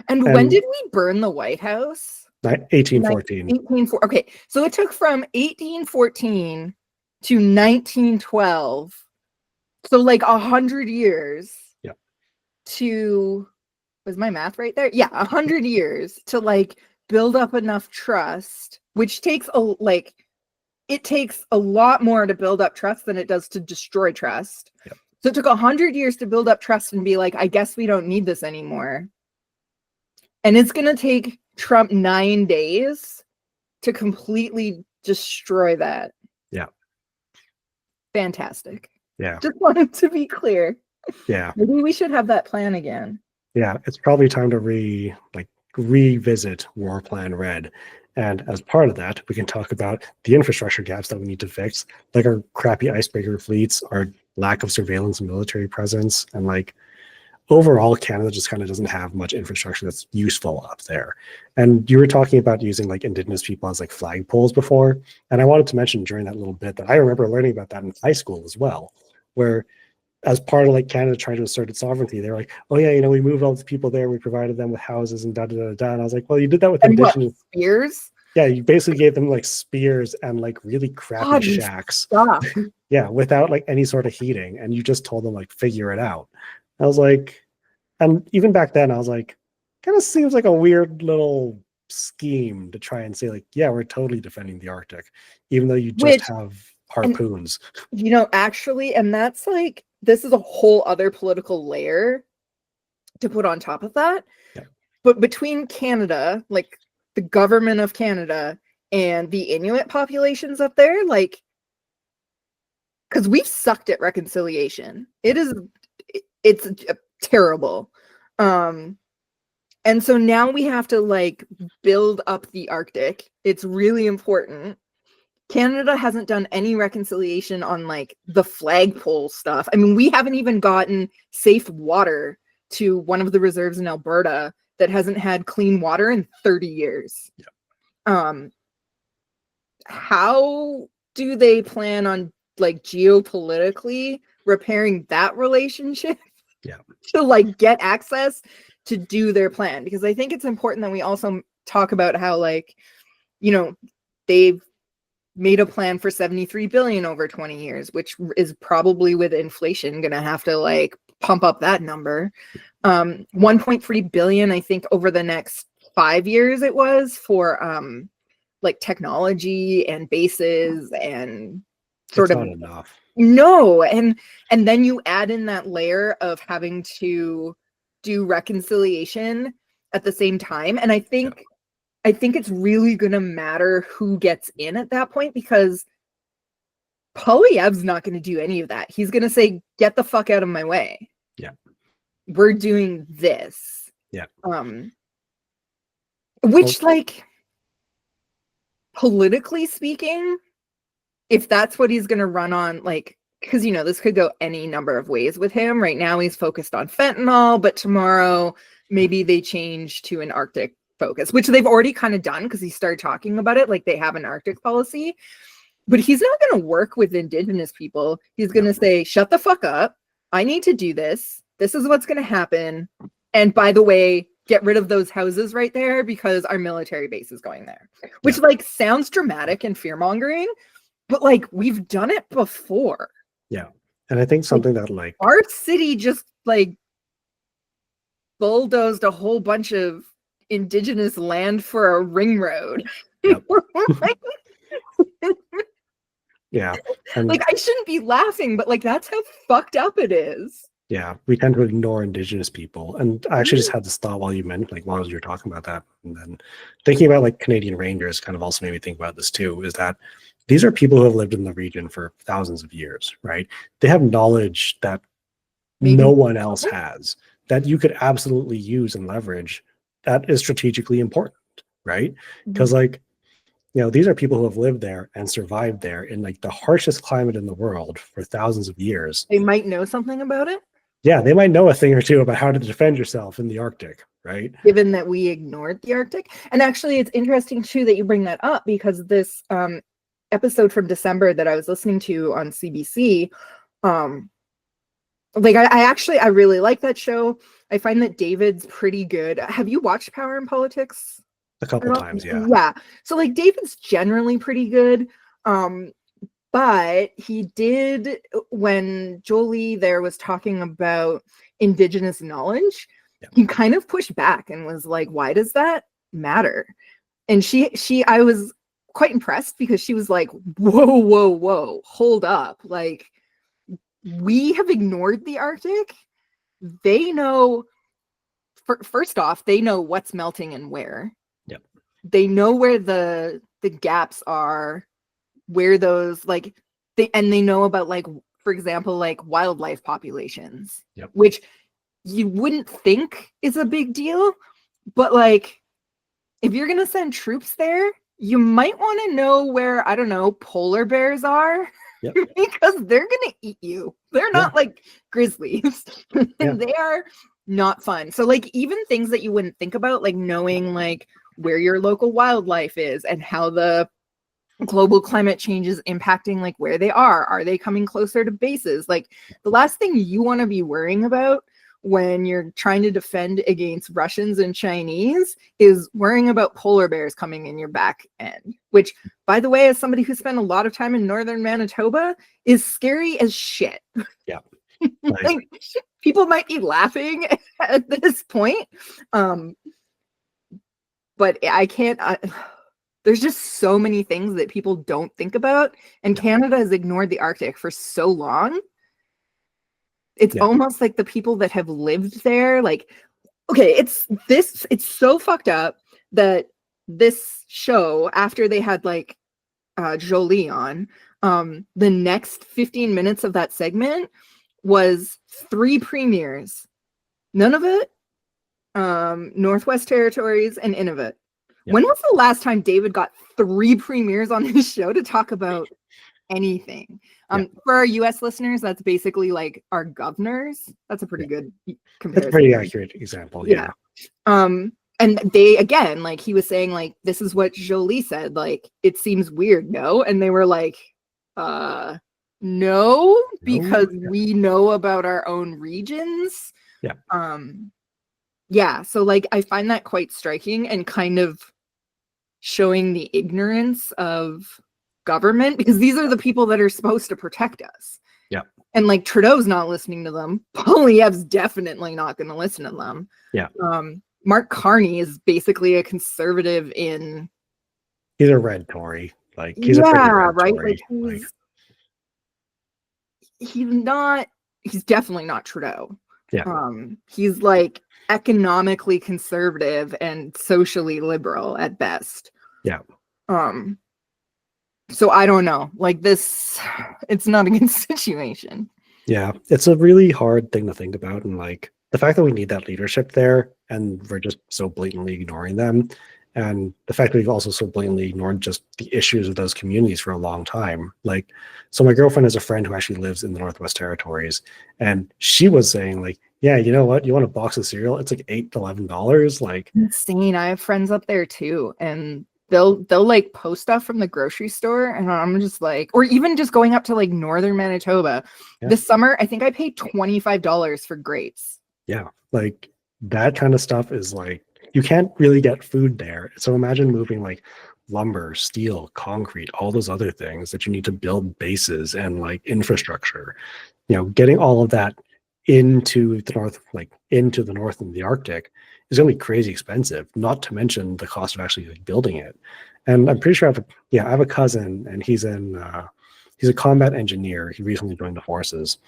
S3: And when did we burn the White House?
S1: 1814.
S3: Okay, so it took from 1814 to 1912. So 100 years.
S1: Yeah.
S3: To... Was my math right there? Yeah, 100 years to build up enough trust, which takes it takes a lot more to build up trust than it does to destroy trust.
S1: Yep.
S3: So it took 100 years to build up trust and be like, I guess we don't need this anymore. And it's going to take Trump 9 days to completely destroy that.
S1: Yeah.
S3: Fantastic.
S1: Yeah.
S3: Just wanted to be clear.
S1: Yeah.
S3: Maybe we should have that plan again.
S1: Yeah, it's probably time to revisit War Plan Red. And as part of that, we can talk about the infrastructure gaps that we need to fix, like our crappy icebreaker fleets, our lack of surveillance and military presence, and overall Canada just kind of doesn't have much infrastructure that's useful up there. And you were talking about using Indigenous people as flagpoles before. And I wanted to mention during that little bit that I remember learning about that in high school as well, where as part of Canada trying to assert its sovereignty, they're like, oh yeah, we moved all these people there, we provided them with houses and da-da-da-da. And I was like, well, you did that with Indigenous.
S3: Spears?
S1: Yeah, you basically gave them spears and really crappy shacks. Yeah, without any sort of heating. And you just told them figure it out. I was like, and even back then I was like, kind of seems like a weird little scheme to try and say yeah, we're totally defending the Arctic, even though you just have harpoons.
S3: Actually, and that's this is a whole other political layer to put on top of that.
S1: Yeah.
S3: But between Canada, the government of Canada and the Inuit populations up there, because we've sucked at reconciliation. It's terrible. And so now we have to build up the Arctic. It's really important. Canada hasn't done any reconciliation on the flagpole stuff. I mean, we haven't even gotten safe water to one of the reserves in Alberta that hasn't had clean water in 30 years.
S1: Yeah.
S3: How do they plan on geopolitically repairing that relationship?
S1: Yeah.
S3: To get access to do their plan? Because I think it's important that we also talk about how they've made a plan for 73 billion over 20 years, which is probably with inflation going to have to pump up that number. 1.3 billion, I think, over the next 5 years it was for technology and bases and sort of
S1: not enough.
S3: No, and then you add in that layer of having to do reconciliation at the same time, and I think it's really going to matter who gets in at that point, because Poilievre's not going to do any of that. He's going to say, get the fuck out of my way.
S1: Yeah.
S3: We're doing this.
S1: Yeah.
S3: Which, politically speaking, if that's what he's going to run on, because, this could go any number of ways with him. Right now, he's focused on fentanyl, but tomorrow, maybe they change to an Arctic focus, which they've already kind of done because he started talking about it. They have an Arctic policy, but he's not going to work with Indigenous people. He's going to say, shut the fuck up. I need to do this. This is what's going to happen. And by the way, get rid of those houses right there because our military base is going there. Which like sounds dramatic and fear-mongering, but like we've done it before.
S1: Yeah. And I think something that like
S3: our city just like bulldozed a whole bunch of indigenous land for a ring road.
S1: Yep. Yeah. And
S3: like I shouldn't be laughing, but like that's how fucked up it is.
S1: yeah, we tend to ignore indigenous people. And I actually just had this thought while you were talking about that. And then thinking about like Canadian Rangers kind of also made me think about this too, is that these are people who have lived in the region for thousands of years, right? They have knowledge that no one else has, that you could absolutely use and leverage, that is strategically important, right? Because like, you know, these are people who have lived there and survived there in like the harshest climate in the world for thousands of years.
S3: They might know something about it.
S1: Yeah, they might know a thing or two about how to defend yourself in the Arctic, right?
S3: Given that we ignored the Arctic. And actually, it's interesting too that you bring that up, because this episode from December that I was listening to on CBC, like I really like that show. I find that David's pretty good. Have you watched Power and Politics?
S1: A couple times, yeah.
S3: Yeah. So like David's generally pretty good. But he did, when Jolie there was talking about indigenous knowledge, he kind of pushed back and was like, why does that matter? And I was quite impressed, because she was like, whoa, hold up. Like, we have ignored the Arctic. They know, first off, they know what's melting and where.
S1: Yep.
S3: They know where the gaps are, where those like they know about, like, for example, like wildlife populations, which you wouldn't think is a big deal, but like if you're gonna send troops there, you might want to know where, I don't know, polar bears are. Because they're gonna eat you. They're not like grizzlies. They are not fun. So like even things that you wouldn't think about, like knowing like where your local wildlife is and how the global climate change is impacting like where they are they coming closer to bases? Like the last thing you want to be worrying about when you're trying to defend against Russians and Chinese is worrying about polar bears coming in your back end, which, by the way, as somebody who spent a lot of time in northern Manitoba, is scary as shit.
S1: Yeah.
S3: Like, people might be laughing at this point, but I can't. There's just so many things that people don't think about, and Canada has ignored the Arctic for so long. It's almost like the people that have lived there, like, okay, it's so fucked up that this show, after they had like Jolie on, the next 15 minutes of that segment was 3 premiers. None of it Northwest Territories and Inuvit. When was the last time David got 3 premiers on his show to talk about anything? For our US listeners, that's basically like our governors. That's a pretty good comparison.
S1: That's a pretty accurate example.
S3: And they, again, like he was saying, like, this is what Jolie said, like, it seems weird, no? And they were like, no, because we know about our own regions. So like I find that quite striking and kind of showing the ignorance of government, because these are the people that are supposed to protect us. And like Trudeau's not listening to them. Poilievre's definitely not going to listen to them. Mark Carney is basically a conservative in.
S1: He's a red Tory. Like he's a pretty red
S3: right.
S1: Tory.
S3: Like he's definitely not Trudeau. He's like economically conservative and socially liberal at best. So I don't know, like this, it's not a good situation.
S1: It's a really hard thing to think about, and like the fact that we need that leadership there and we're just so blatantly ignoring them, and the fact that we've also so blatantly ignored just the issues of those communities for a long time. Like, so my girlfriend has a friend who actually lives in the Northwest Territories, and she was saying like, yeah, you know what, you want a box of cereal, it's like $8 to $11. Like
S3: insane. I have friends up there too, and they'll like post stuff from the grocery store, and I'm just like, or even just going up to like northern Manitoba this summer, I think I paid $25 for grapes.
S1: Like that kind of stuff is like, you can't really get food there. So imagine moving like lumber, steel, concrete, all those other things that you need to build bases and like infrastructure. Getting all of that into the north, like into the north and the Arctic is going to be crazy expensive, not to mention the cost of actually like, building it. And I'm pretty sure I have a cousin, and he's a combat engineer. He recently joined the forces,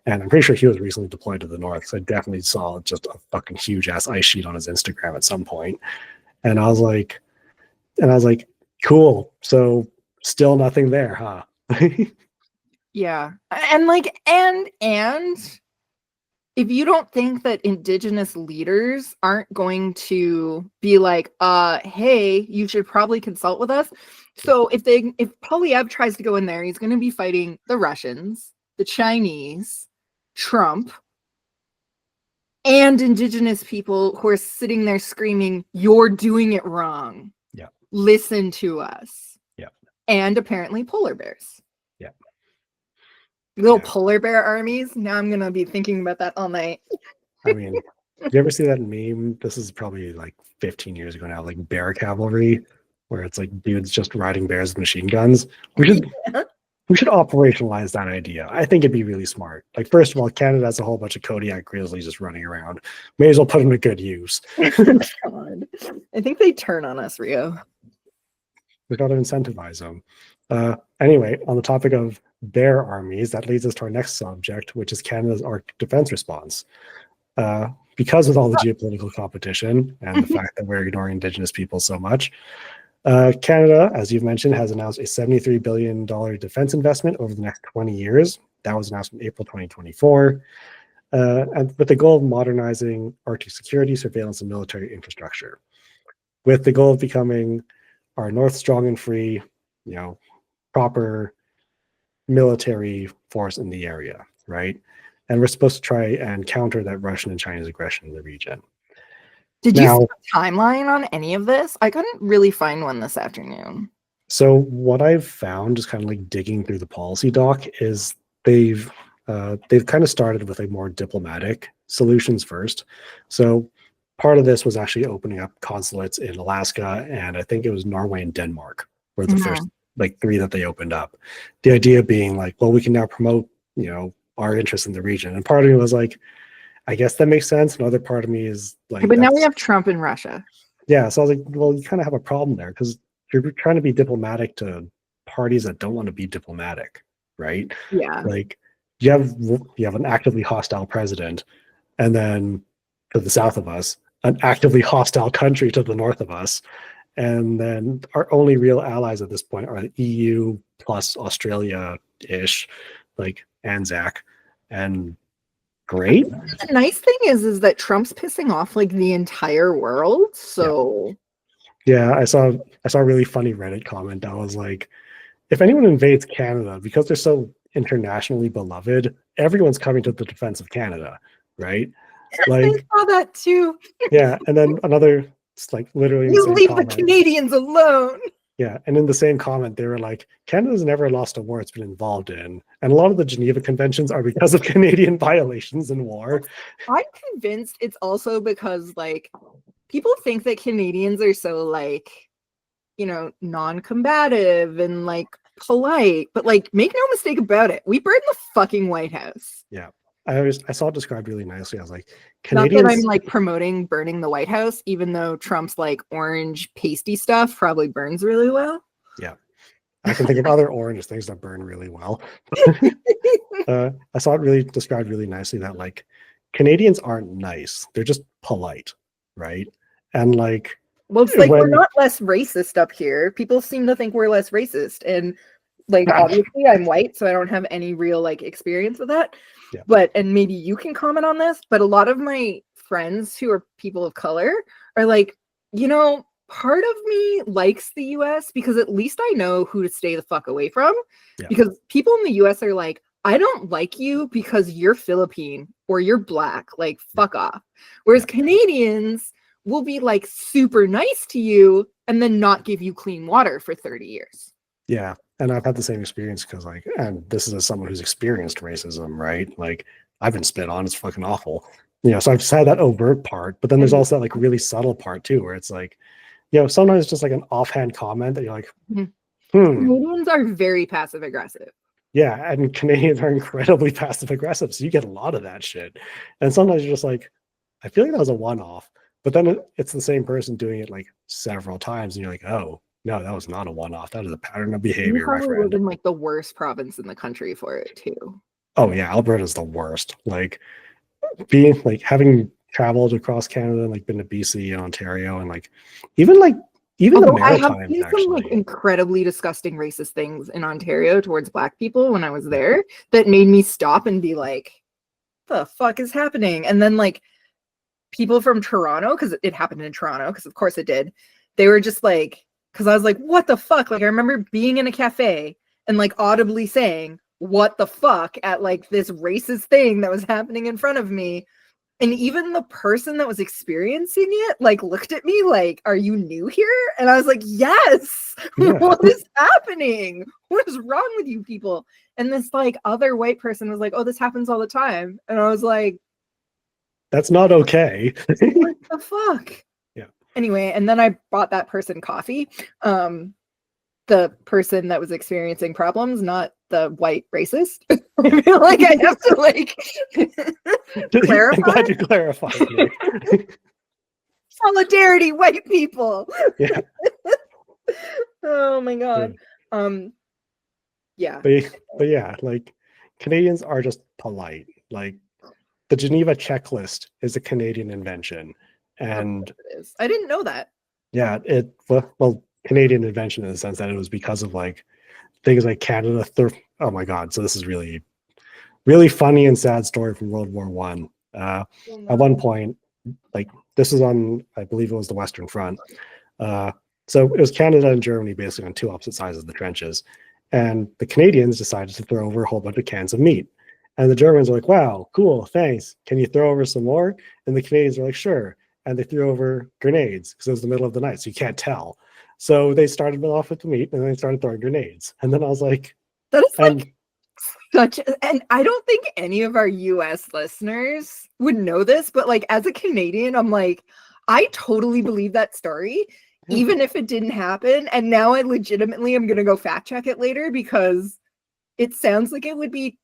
S1: and I'm pretty sure he was recently deployed to the north. So I definitely saw just a fucking huge ass ice sheet on his Instagram at some point. And I was like, cool. So still nothing there, huh?
S3: Yeah. And like, and if you don't think that indigenous leaders aren't going to be like, hey, you should probably consult with us. So if Polyev tries to go in there, he's going to be fighting the Russians, the Chinese, Trump, and indigenous people who are sitting there screaming, "You're doing it wrong.
S1: Yeah.
S3: Listen to us."
S1: Yeah.
S3: And apparently polar bears.
S1: Yeah.
S3: Little polar bear armies. Now I'm going to be thinking about that all night.
S1: I mean, did you ever see that meme? This is probably like 15 years ago now, like bear cavalry, where it's like dudes just riding bears with machine guns. We should operationalize that idea. I think it'd be really smart. Like, first of all, Canada has a whole bunch of Kodiak grizzlies just running around. May as well put them to good use.
S3: God. I think they turn on us, Rio.
S1: We got to incentivize them. Anyway, on the topic of bear armies, that leads us to our next subject, which is Canada's Arctic defense response. Because of all the geopolitical competition and the fact that we're ignoring Indigenous people so much, Canada, as you've mentioned, has announced a $73 billion defense investment over the next 20 years. That was announced in April 2024, and with the goal of modernizing Arctic security, surveillance, and military infrastructure, with the goal of becoming our North strong and free, proper military force in the area, right? And we're supposed to try and counter that Russian and Chinese aggression in the region.
S3: Did you see a timeline on any of this? I couldn't really find one this afternoon.
S1: So what I've found, just kind of like digging through the policy doc, is they've kind of started with like more diplomatic solutions first. So part of this was actually opening up consulates in Alaska, and I think it was Norway and Denmark were the first like 3 that they opened up. The idea being like, well, we can now promote, our interests in the region. And part of me was like, I guess that makes sense. Another part of me is like,
S3: but now we have Trump in Russia.
S1: Yeah. So I was like, well, you kind of have a problem there because you're trying to be diplomatic to parties that don't want to be diplomatic, right?
S3: Yeah.
S1: Like you have an actively hostile president, and then to the south of us, an actively hostile country to the north of us. And then our only real allies at this point are the EU plus Australia-ish, like ANZAC, and great.
S3: The nice thing is that Trump's pissing off like the entire world. So
S1: yeah, I saw a really funny Reddit comment that was like, if anyone invades Canada, because they're so internationally beloved, everyone's coming to the defense of Canada, right? Like,
S3: I saw that too.
S1: Yeah, and then another, it's like literally
S3: you leave the Canadians alone.
S1: Yeah, and in the same comment, they were like, Canada's never lost a war it's been involved in. And a lot of the Geneva Conventions are because of Canadian violations in war.
S3: I'm convinced it's also because, like, people think that Canadians are so, like, non-combative and, like, polite. But, like, make no mistake about it. We burned the fucking White House.
S1: Yeah. I saw it described really nicely. I was like, Canadians...
S3: Not that I'm like promoting burning the White House, even though Trump's like orange pasty stuff probably burns really well.
S1: Yeah. I can think of other orange things that burn really well. I saw it really described really nicely that like Canadians aren't nice. They're just polite, right? And like...
S3: Well, it's like we're not less racist up here. People seem to think we're less racist. And like, obviously I'm white, so I don't have any real like experience with that.
S1: Yeah.
S3: But, and maybe you can comment on this, but a lot of my friends who are people of color are like, part of me likes the US because at least I know who to stay the fuck away from. Yeah. Because people in the US are like, I don't like you because you're Philippine or you're black, like fuck off. Whereas Canadians will be like super nice to you and then not give you clean water for 30 years.
S1: Yeah. And I've had the same experience because and this is as someone who's experienced racism, right? Like I've been spit on, it's fucking awful. so I've said that overt part, but then there's also that like really subtle part too, where it's like, sometimes it's just like an offhand comment that you're like,
S3: Canadians are very passive aggressive.
S1: Yeah, and Canadians are incredibly passive aggressive, so you get a lot of that shit. And sometimes you're just like, I feel like that was a one-off, but then it's the same person doing it like several times, and you're like, oh no, that was not a one-off. That is a pattern of behavior,
S3: You
S1: my
S3: probably
S1: friend.
S3: live in like the worst province in the country for it too.
S1: Oh yeah, Alberta's the worst. Like being like having traveled across Canada and like been to BC and Ontario and like even the
S3: Although I have
S1: Maritimes
S3: seen some like
S1: actually.
S3: incredibly disgusting racist things in Ontario towards Black people when I was there that made me stop and be like, the fuck is happening? And then like people from Toronto, because it happened in Toronto, because of course it did, they were just like, because I was like, what the fuck? Like I remember being in a cafe and like audibly saying, what the fuck, at like this racist thing that was happening in front of me. And even the person that was experiencing it like looked at me like, are you new here? And I was like, yes.
S1: Yeah.
S3: What is happening? What is wrong with you people? And this like other white person was like, oh, this happens all the time. And I was like,
S1: that's not okay.
S3: what the fuck?
S1: Yeah.
S3: Anyway, and then I bought that person coffee. The person that was experiencing problems, not the white racist. I feel like I have to like clarify.
S1: I'm glad you clarified.
S3: Solidarity, white people.
S1: Yeah.
S3: Oh my god. Yeah.
S1: But yeah, like Canadians are just polite. Like the Geneva checklist is a Canadian invention, and
S3: It is. I didn't know that.
S1: yeah, well Canadian invention in the sense that it was because of like things like Canada. Oh my god! So this is really, really funny and sad story from World War One. At one point, like this is on, I believe it was the Western Front. So it was Canada and Germany basically on two opposite sides of the trenches, and the Canadians decided to throw over a whole bunch of cans of meat. And the Germans were like, "Wow, cool, thanks. Can you throw over some more?" And the Canadians were like, "Sure." And they threw over grenades because it was the middle of the night, so you can't tell. So they started off with the meat, and then they started throwing grenades. And then I was like,
S3: that is like such, and I don't think any of our US listeners would know this, but like as a Canadian, I'm like, I totally believe that story, even if it didn't happen. And now I legitimately am gonna go fact check it later because it sounds like it would be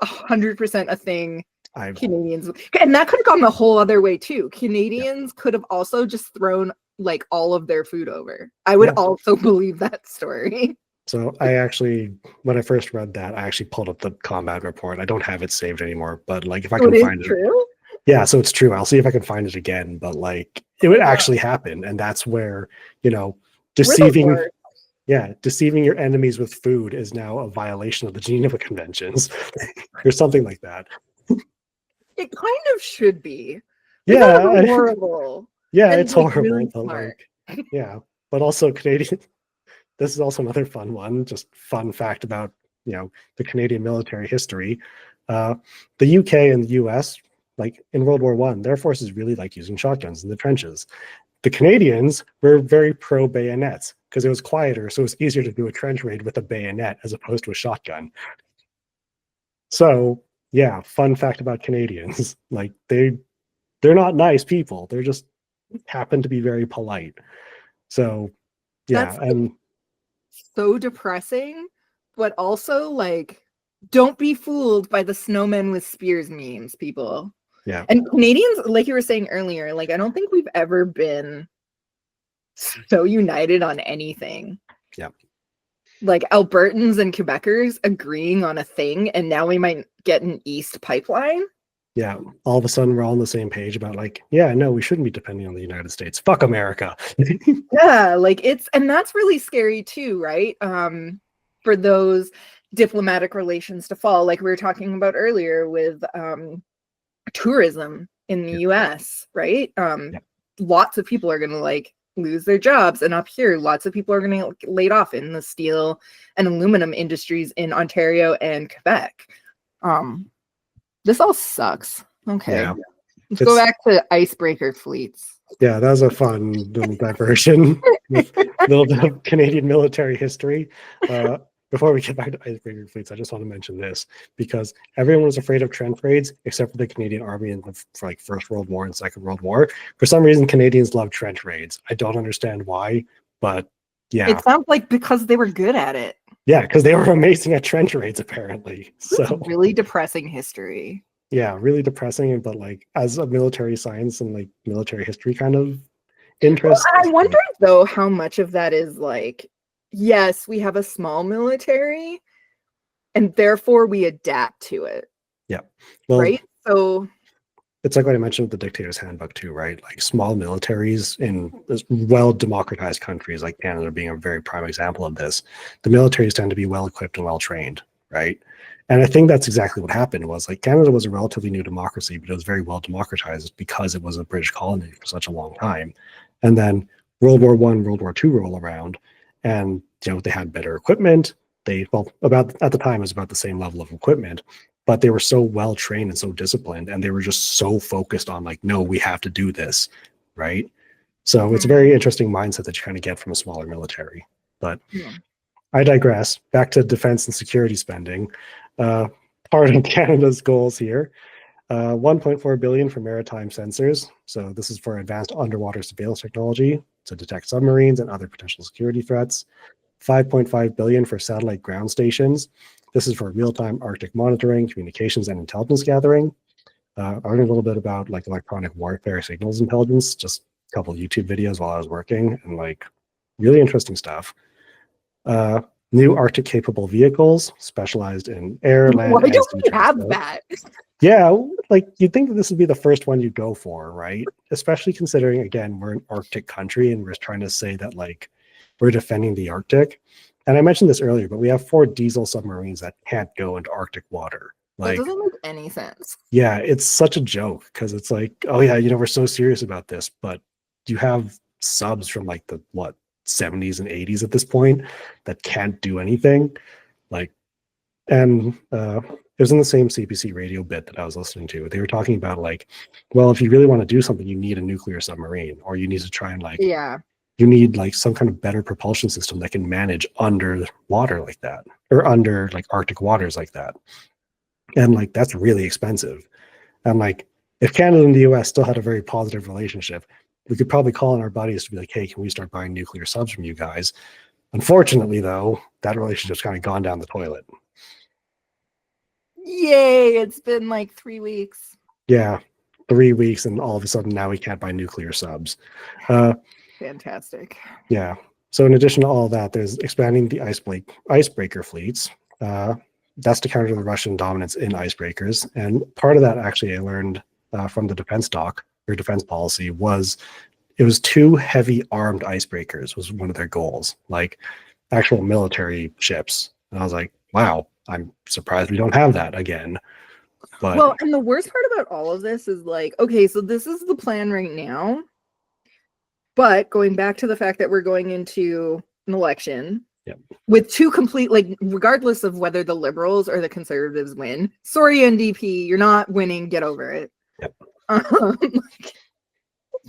S3: 100% a thing. Canadians, and that could have gone the whole other way too. Canadians could have also just thrown like all of their food over. I would also believe that story.
S1: So I actually, when I first read that, I actually pulled up the combat report. I don't have it saved anymore, but like if I can find it. Yeah, so it's true. I'll see if I can find it again, but like it would actually happen. And that's where, deceiving your enemies with food is now a violation of the Geneva Conventions or something like that.
S3: It kind of should be.
S1: Yeah.
S3: It's horrible.
S1: Yeah, it's horrible.
S3: Really
S1: but
S3: smart.
S1: like, yeah, but also Canadian. This is also another fun one. Just fun fact about the Canadian military history. The UK and the US, like in World War One, their forces really like using shotguns in the trenches. The Canadians were very pro bayonets because it was quieter, so it was easier to do a trench raid with a bayonet as opposed to a shotgun. So yeah, fun fact about Canadians: like they're not nice people. They're just happen to be very polite. So yeah,
S3: that's
S1: and
S3: so depressing, but also like don't be fooled by the snowmen with spears memes, people.
S1: Yeah.
S3: And Canadians, like you were saying earlier, like I don't think we've ever been so united on anything.
S1: Yeah.
S3: Like Albertans and Quebecers agreeing on a thing, and now we might get an East pipeline.
S1: Yeah, all of a sudden we're all on the same page about like, yeah, no, we shouldn't be depending on the United States. Fuck America.
S3: Yeah, like and that's really scary too, right? For those diplomatic relations to fall, like we were talking about earlier with tourism in the US, right? Lots of people are gonna like lose their jobs, and up here, lots of people are gonna get laid off in the steel and aluminum industries in Ontario and Quebec. This all sucks. Okay.
S1: Yeah.
S3: Let's go back to icebreaker fleets.
S1: Yeah, that was a fun little diversion. Little bit of Canadian military history. before we get back to icebreaker fleets, I just want to mention this because everyone was afraid of trench raids except for the Canadian Army in the like First World War and Second World War. For some reason, Canadians love trench raids. I don't understand why, but yeah.
S3: It sounds like because they were good at it.
S1: Yeah, because they were amazing at trench raids, apparently. So
S3: really depressing history.
S1: Yeah, really depressing, but like as a military science and like military history kind of interest.
S3: Well, I'm wondering though how much of that is like, yes, we have a small military and therefore we adapt to it.
S1: Yeah. Well,
S3: right? So
S1: it's like what I mentioned with the Dictator's Handbook too, right? Like small militaries in well democratized countries like Canada being a very prime example of this, the militaries tend to be well equipped and well trained, right? And I think that's exactly what happened. Was like Canada was a relatively new democracy, but it was very well democratized because it was a British colony for such a long time. And then World War I, World War II roll around, and they had better equipment. About at the time it was about the same level of equipment, but they were so well trained and so disciplined, and they were just so focused on like, no, we have to do this, right? So it's a very interesting mindset that you kind of get from a smaller military. But I digress. Back to defense and security spending. Part of Canada's goals here, 1.4 billion for maritime sensors. So this is for advanced underwater surveillance technology to detect submarines and other potential security threats. 5.5 billion for satellite ground stations. This is for real-time Arctic monitoring, communications, and intelligence gathering. I learned a little bit about like electronic warfare signals intelligence, just a couple of YouTube videos while I was working, and like really interesting stuff. New Arctic capable vehicles specialized in air, land.
S3: Why don't we have that?
S1: Yeah, like you'd think that this would be the first one you go for, right? Especially considering, again, we're an Arctic country and we're trying to say that like we're defending the Arctic. And I mentioned this earlier, but we have 4 diesel submarines that can't go into Arctic water. Like,
S3: that doesn't make any sense.
S1: Yeah, it's such a joke because it's like, oh yeah, we're so serious about this, but you have subs from like the 70s and 80s at this point that can't do anything. Like, and it was in the same CPC radio bit that I was listening to. They were talking about like, well, if you really want to do something, you need a nuclear submarine, or you need to try and like, you need like some kind of better propulsion system that can manage under water like that, or under like Arctic waters like that. And like, that's really expensive. And like, if Canada and the US still had a very positive relationship, we could probably call on our buddies to be like, hey, can we start buying nuclear subs from you guys? Unfortunately, though, that relationship's kind of gone down the toilet.
S3: Yay, it's been like 3 weeks.
S1: Yeah, 3 weeks, and all of a sudden now we can't buy nuclear subs.
S3: Fantastic.
S1: Yeah. So in addition to all that, there's expanding the icebreaker fleets. That's to counter the Russian dominance in icebreakers. And part of that, actually, I learned from the defense doc, or defense policy, was it was 2 heavy armed icebreakers was one of their goals, like actual military ships. And I was like, wow, I'm surprised we don't have that again. But
S3: well, and the worst part about all of this is like, okay, so this is the plan right now. But going back to the fact that we're going into an election with 2 complete, like, regardless of whether the Liberals or the Conservatives win, sorry, NDP, you're not winning, get over it.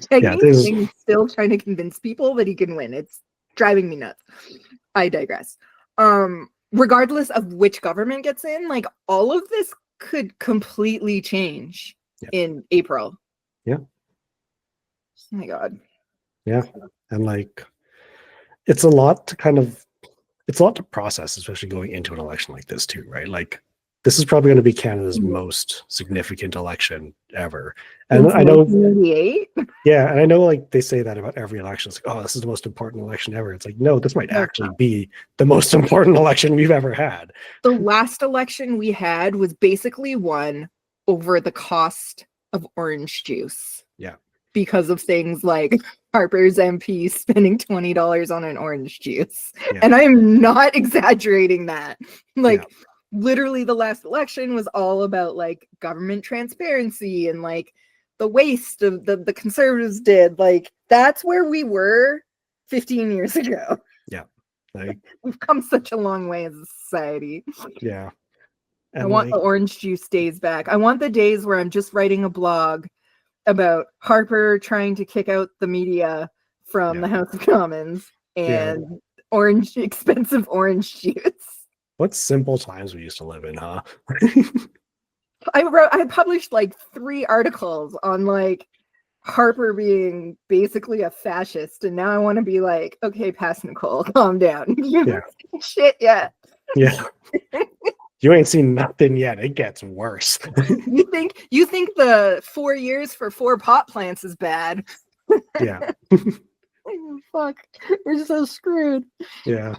S3: He's still trying to convince people that he can win. It's driving me nuts. I digress. Regardless of which government gets in, like, all of this could completely change in April.
S1: Yeah.
S3: Oh my God.
S1: Yeah. And like, it's a lot to process, especially going into an election like this too, right? Like, this is probably going to be Canada's most significant election ever. And I know, yeah, and I know like they say that about every election. It's like, oh, this is the most important election ever. It's like, no, this might actually be the most important election we've ever had.
S3: The last election we had was basically won over the cost of orange juice.
S1: Yeah.
S3: Because of things like Harper's MP spending $20 on an orange juice. Yeah. And I'm not exaggerating that. Like, literally the last election was all about like government transparency and like the waste of the Conservatives did. Like, that's where we were 15 years ago.
S1: Yeah. Like,
S3: we've come such a long way as a society.
S1: Yeah.
S3: And I want the orange juice days back. I want the days where I'm just writing a blog about Harper trying to kick out the media from the House of Commons and expensive orange juice.
S1: What simple times we used to live in, huh?
S3: I published like 3 articles on like Harper being basically a fascist, and now I want to be like, okay, pass Nicole, calm down. You
S1: Yeah.
S3: shit yet.
S1: Yeah. You ain't seen nothing yet. It gets worse.
S3: You think the 4 years for 4 pot plants is bad?
S1: Yeah.
S3: Oh, fuck, we're so screwed.
S1: Yeah.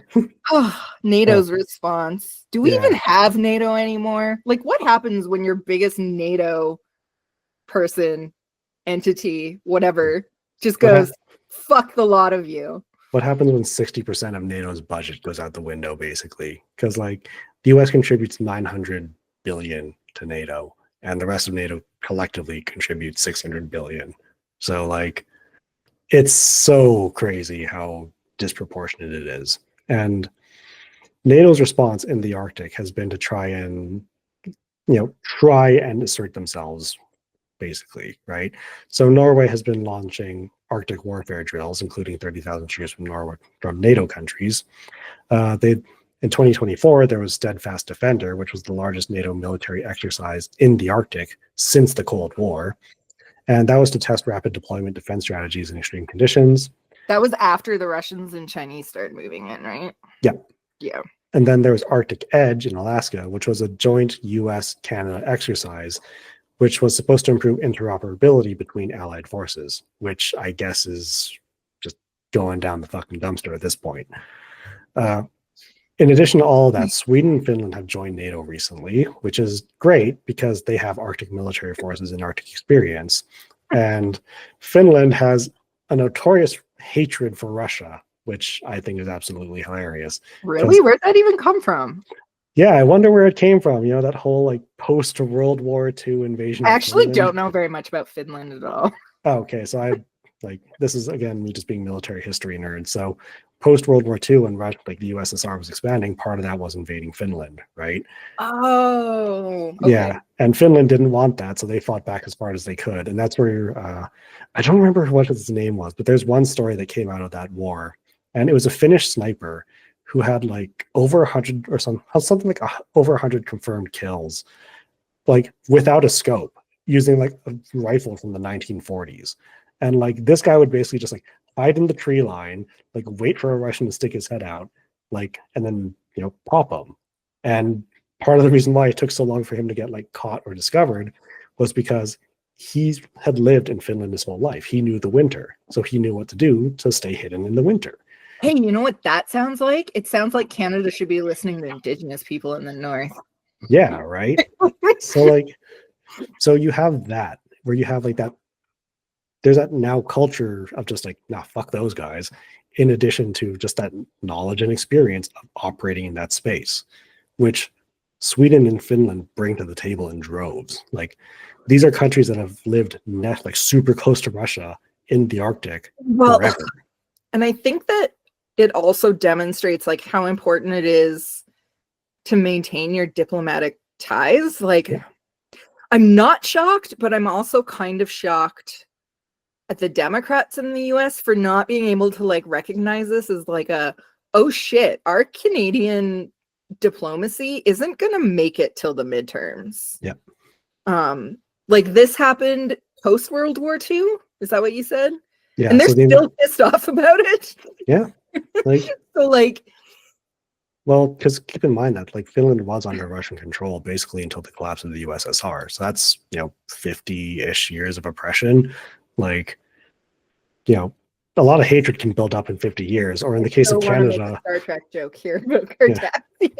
S3: NATO's response. Do we
S1: Yeah.
S3: even have NATO anymore? Like, what happens when your biggest NATO person, entity, whatever, just goes, fuck the lot of you?
S1: What happens when 60% of NATO's budget goes out the window, basically? Because like the US contributes 900 billion to NATO, and the rest of NATO collectively contributes 600 billion. So like it's so crazy how disproportionate it is. And NATO's response in the Arctic has been to try and assert themselves, basically, right? So Norway has been launching Arctic warfare drills, including 30,000 troops from NATO countries. In 2024, there was Steadfast Defender, which was the largest NATO military exercise in the Arctic since the Cold War. And that was to test rapid deployment defense strategies in extreme conditions.
S3: That was after the Russians and Chinese started moving in, right?
S1: Yeah.
S3: Yeah.
S1: And then there was Arctic Edge in Alaska, which was a joint US-Canada exercise, which was supposed to improve interoperability between allied forces, which I guess is just going down the fucking dumpster at this point. In addition to all of that, Sweden and Finland have joined NATO recently, which is great because they have Arctic military forces and Arctic experience. And Finland has a notorious hatred for Russia, which I think is absolutely hilarious.
S3: Really? Where'd that even come from?
S1: Yeah, I wonder where it came from. That whole like post-World War II invasion.
S3: I actually don't know very much about Finland at all.
S1: Oh, okay, so this is again me just being military history nerd. So post-World War II, when like the USSR was expanding, part of that was invading Finland, right?
S3: Oh, okay.
S1: Yeah, and Finland didn't want that, so they fought back as far as they could, and that's where I don't remember what his name was, but there's one story that came out of that war, and it was a Finnish sniper who had like over 100 or something like over 100 confirmed kills, like without a scope, using like a rifle from the 1940s. And like this guy would basically just like hide in the tree line, like wait for a Russian to stick his head out, like, and then pop him. And part of the reason why it took so long for him to get like caught or discovered was because he had lived in Finland his whole life. He knew the winter, so he knew what to do to stay hidden in the winter.
S3: Hey, you know what that sounds like? It sounds like Canada should be listening to Indigenous people in the North.
S1: Yeah, right. So you have that, where you have like that. There's that now culture of just like, nah, fuck those guys, in addition to just that knowledge and experience of operating in that space, which Sweden and Finland bring to the table in droves. Like these are countries that have lived like super close to Russia in the Arctic forever.
S3: And I think that it also demonstrates like how important it is to maintain your diplomatic ties. Like, yeah. I'm not shocked, but I'm also kind of shocked at the Democrats in the US for not being able to like recognize this as like oh shit, our Canadian diplomacy isn't gonna make it till the midterms.
S1: Yep.
S3: Like this happened post World War II. Is that what you said?
S1: Yeah.
S3: And they're still pissed off about it.
S1: Yeah. Like
S3: so like
S1: well, because keep in mind that like Finland was under Russian control basically until the collapse of the USSR. So that's 50-ish years of oppression. Like, a lot of hatred can build up in 50 years. Or in the case of Canada,
S3: Star Trek joke here about Cardassians.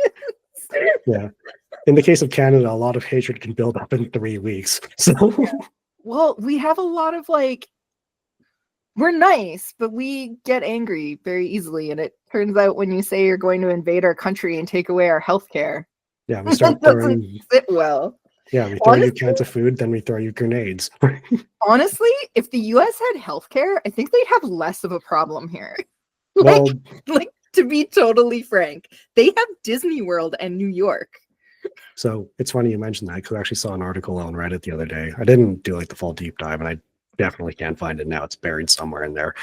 S1: Yeah. In the case of Canada, a lot of hatred can build up in 3 weeks. So
S3: well, we have a lot of like, we're nice, but we get angry very easily. And it turns out when you say you're going to invade our country and take away our healthcare,
S1: yeah, we start throwing
S3: sit well.
S1: Yeah, we throw you cans of food, then we throw you grenades.
S3: Honestly, if the US had healthcare, I think they'd have less of a problem here.
S1: Well,
S3: like to be totally frank, they have Disney World and New York.
S1: So it's funny you mentioned that, because I actually saw an article on Reddit the other day. I didn't do like the full deep dive, and I definitely can't find it now. It's buried somewhere in there.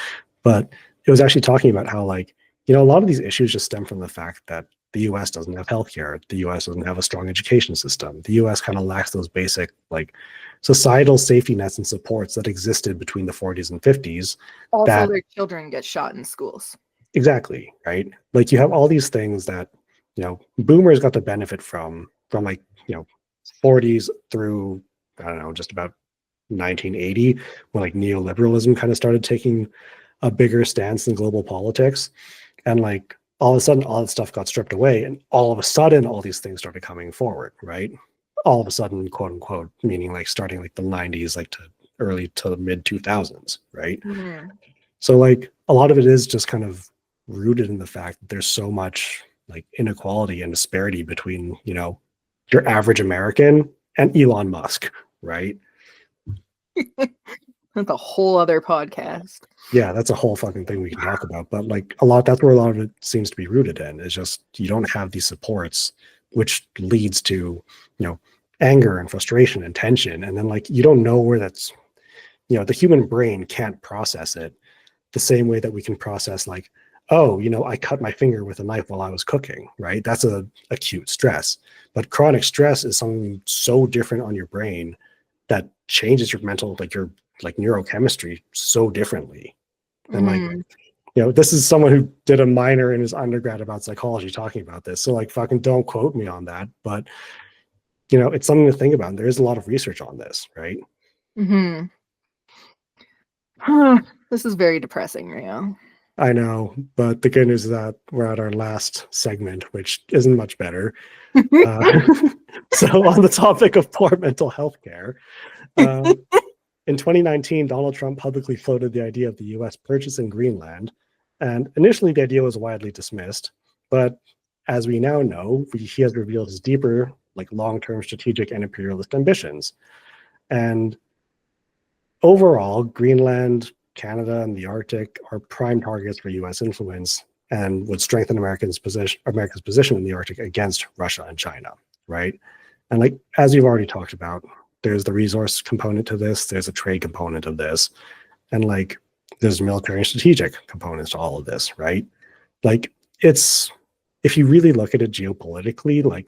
S1: But it was actually talking about how like, a lot of these issues just stem from the fact that the US doesn't have healthcare. The US doesn't have a strong education system. The US kind of lacks those basic like societal safety nets and supports that existed between the 40s and 50s.
S3: Also,
S1: that,
S3: their children get shot in schools.
S1: exactly, right? Like you have all these things that, you know, boomers got to benefit from like, you know, 40s through, I don't know, just about 1980, when like neoliberalism kind of started taking a bigger stance in global politics. And like all of a sudden, all that stuff got stripped away. And all of a sudden, all these things started coming forward, right? All of a sudden, quote unquote, meaning like starting like the 90s, like to early to the mid 2000s, right?
S3: Mm-hmm.
S1: So like a lot of it is just kind of rooted in the fact that there's so much like inequality and disparity between, you know, your average American and Elon Musk, right?
S3: That's a whole other podcast.
S1: Yeah, that's a whole fucking thing we can talk about. But like a lot, that's where a lot of it seems to be rooted in, is just you don't have these supports, which leads to, you know, anger and frustration and tension. And then like you don't know where that's, you know, the human brain can't process it the same way that we can process like, oh, you know, I cut my finger with a knife while I was cooking, right? That's a acute stress. But chronic stress is something so different on your brain that changes your mental, like your like neurochemistry so differently. And like, you know, this is someone who did a minor in his undergrad about psychology talking about this. So like fucking don't quote me on that. But you know, it's something to think about. And there is a lot of research on this, right?
S3: Mm-hmm. This is very depressing, Rio.
S1: I know, but the good news is that we're at our last segment, which isn't much better. So on the topic of poor mental health care, in 2019, Donald Trump publicly floated the idea of the US purchasing Greenland. And initially, the idea was widely dismissed. But as we now know, he has revealed his deeper, like long-term strategic and imperialist ambitions. And overall, Greenland, Canada, and the Arctic are prime targets for US influence and would strengthen America's position in the Arctic against Russia and China, right? And like, as you've already talked about, there's the resource component to this, there's a trade component of this, and like there's military and strategic components to all of this, right? Like it's, if you really look at it geopolitically, like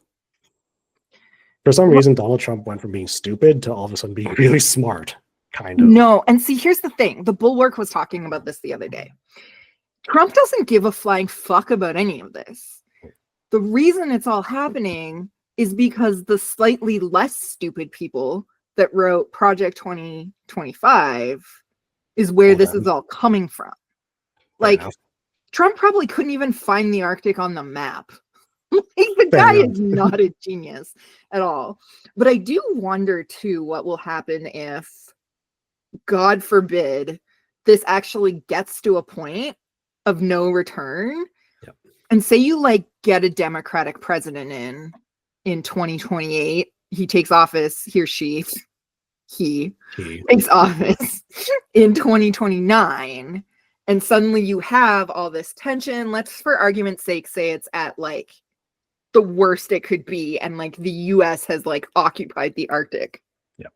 S1: for some reason Donald Trump went from being stupid to all of a sudden being really smart, kind of.
S3: No, and see, here's the thing. The Bulwark was talking about this the other day. Trump doesn't give a flying fuck about any of this. The reason it's all happening is because the slightly less stupid people that wrote Project 2025 is where this is all coming from. Like, Trump probably couldn't even find the Arctic on the map. Like, the guy is not a genius at all. But I do wonder, too, what will happen if, God forbid, this actually gets to a point of no return.
S1: Yep.
S3: And say you, like, get a Democratic president in 2028, he takes office, he takes office in 2029, and suddenly you have all this tension. Let's, for argument's sake, say it's at like the worst it could be, and like the US has like occupied the Arctic.
S1: Yep.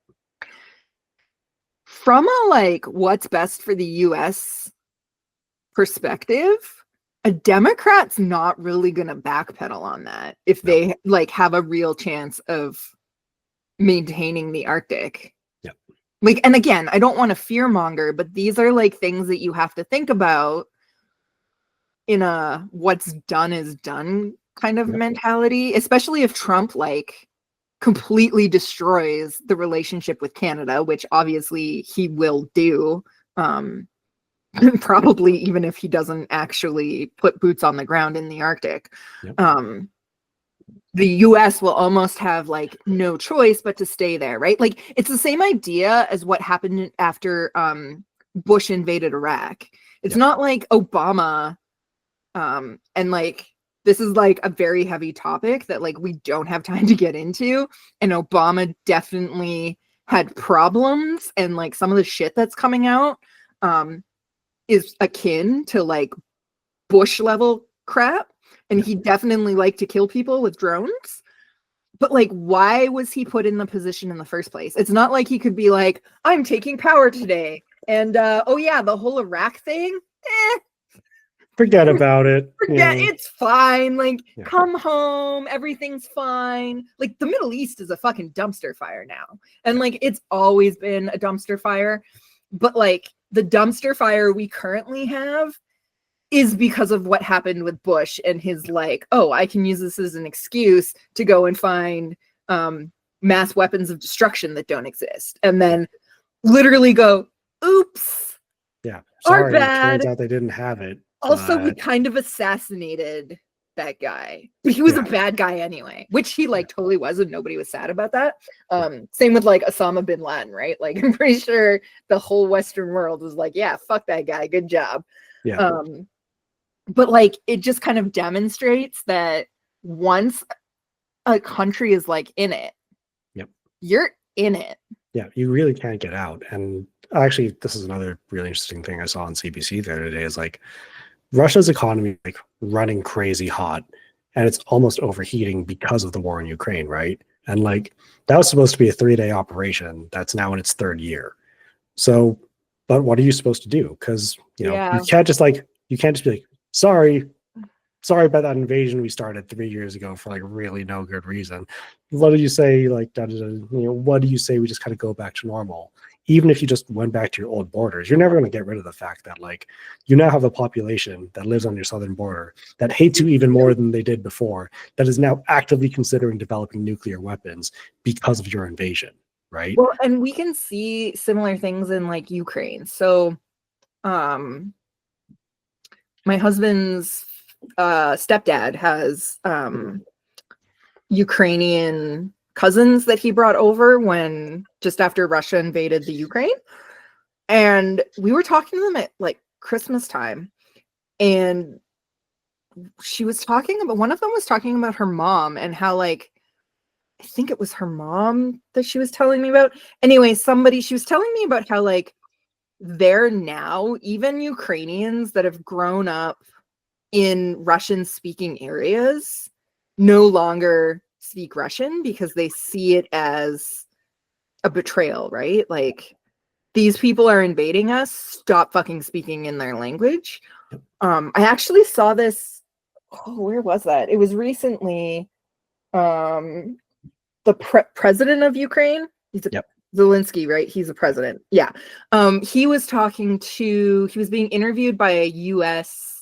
S3: From a like what's best for the US perspective, a Democrat's not really going to backpedal on that if they like have a real chance of maintaining the Arctic.
S1: Yeah.
S3: Like, and again, I don't want to fearmonger, but these are like things that you have to think about in a what's done is done kind of mentality, especially if Trump like completely destroys the relationship with Canada, which obviously he will do. Probably even if he doesn't actually put boots on the ground in the Arctic. Yep. The US will almost have like no choice but to stay there, right? Like it's the same idea as what happened after Bush invaded Iraq. It's not like Obama and like this is like a very heavy topic that like we don't have time to get into, and Obama definitely had problems, and like some of the shit that's coming out is akin to like Bush level crap, and he definitely liked to kill people with drones. But like, why was he put in the position in the first place? It's not like he could be like, I'm taking power today, and oh yeah, the whole Iraq thing,
S1: Forget about it.
S3: Forget, it's fine. Like,
S1: Yeah.
S3: come home, everything's fine. Like, the Middle East is a fucking dumpster fire now. And like, it's always been a dumpster fire. But like, the dumpster fire we currently have is because of what happened with Bush and his like, oh, I can use this as an excuse to go and find mass weapons of destruction that don't exist. And then literally go, oops,
S1: Yeah.
S3: our
S1: Sorry, it
S3: bad.
S1: turns out they didn't have it.
S3: Also, we
S1: but-
S3: kind of assassinated that guy. But he was a
S1: Yeah.
S3: bad guy anyway, which he like totally was, and nobody was sad about that. Same with like Osama bin Laden, right? Like, I'm pretty sure the whole Western world was like, yeah, fuck that guy, good job.
S1: Yeah.
S3: But like, it just kind of demonstrates that once a country is like in it,
S1: Yep.
S3: you're in it.
S1: Yeah, you really can't get out. And actually, this is another really interesting thing I saw on CBC the other day is like Russia's economy like running crazy hot, and it's almost overheating because of the war in Ukraine, right? And like that was supposed to be a 3-day operation that's now in its 3rd year. So, but what are you supposed to do? Because you can't just be like, sorry about that invasion we started 3 years ago for like really no good reason. What do you say? Like, what do you say? We just kind of go back to normal. Even if you just went back to your old borders, you're never going to get rid of the fact that like you now have a population that lives on your southern border that hates you even more than they did before, that is now actively considering developing nuclear weapons because of your invasion, right?
S3: Well, and we can see similar things in like Ukraine. So, my husband's stepdad has Ukrainian cousins that he brought over when just after Russia invaded the Ukraine. And we were talking to them at like Christmas time, and she was talking about, one of them was talking about her mom and how like, I think it was her mom that she was telling me about. Anyway, she was telling me about how like they're now, even Ukrainians that have grown up in Russian speaking areas no longer speak Russian because they see it as a betrayal, right? Like, these people are invading us, stop fucking speaking in their language. I actually saw this, where was that? It was recently, the president of Ukraine, Zelensky, right? He's a president. Yeah. He was being interviewed by a US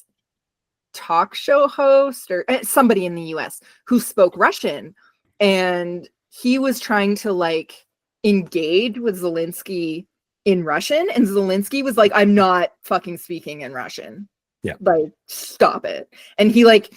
S3: talk show host or somebody in the US who spoke Russian, and he was trying to like engage with Zelensky in Russian, and Zelensky was like, I'm not fucking speaking in Russian.
S1: Yeah.
S3: Like, stop it. And he like,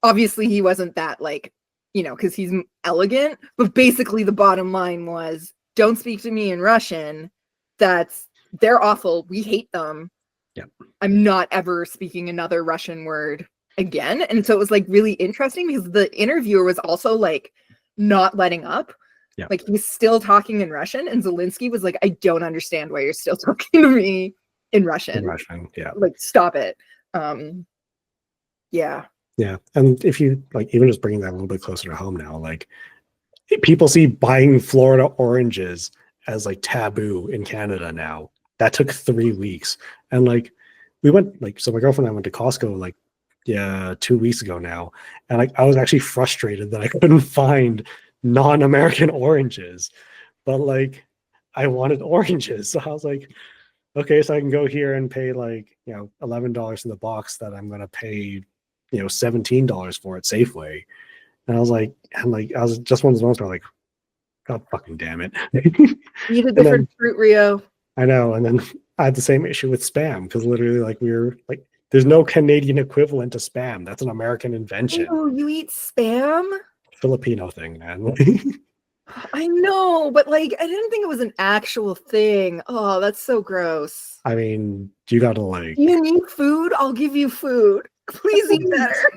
S3: obviously he wasn't that like, because he's elegant, but basically the bottom line was, don't speak to me in Russian. They're awful. We hate them.
S1: Yeah.
S3: I'm not ever speaking another Russian word again. And so it was like really interesting because the interviewer was also like not letting up.
S1: Yeah.
S3: Like, he was still talking in Russian, and Zelensky was like, I don't understand why you're still talking to me in Russian.
S1: Yeah.
S3: Like, stop it. Yeah.
S1: Yeah. And if you like, even just bringing that a little bit closer to home now, like people see buying Florida oranges as like taboo in Canada now. That took 3 weeks. And like, we went like, so my girlfriend and I went to Costco like, 2 weeks ago now. And like, I was actually frustrated that I couldn't find non-American oranges, but like I wanted oranges. So I was like, okay, so I can go here and pay like, $11 in the box that I'm going to pay, $17 for at Safeway. And I was like, I was just one of those moments where like, God fucking damn it.
S3: Eat a different fruit, Rio.
S1: I know. And then I had the same issue with Spam because literally like we were like, there's no Canadian equivalent to Spam. That's an American invention.
S3: Oh, you eat Spam?
S1: Filipino thing, man.
S3: I know, but like, I didn't think it was an actual thing. Oh, that's so gross.
S1: I mean, you gotta like.
S3: You need food? I'll give you food. Please eat better.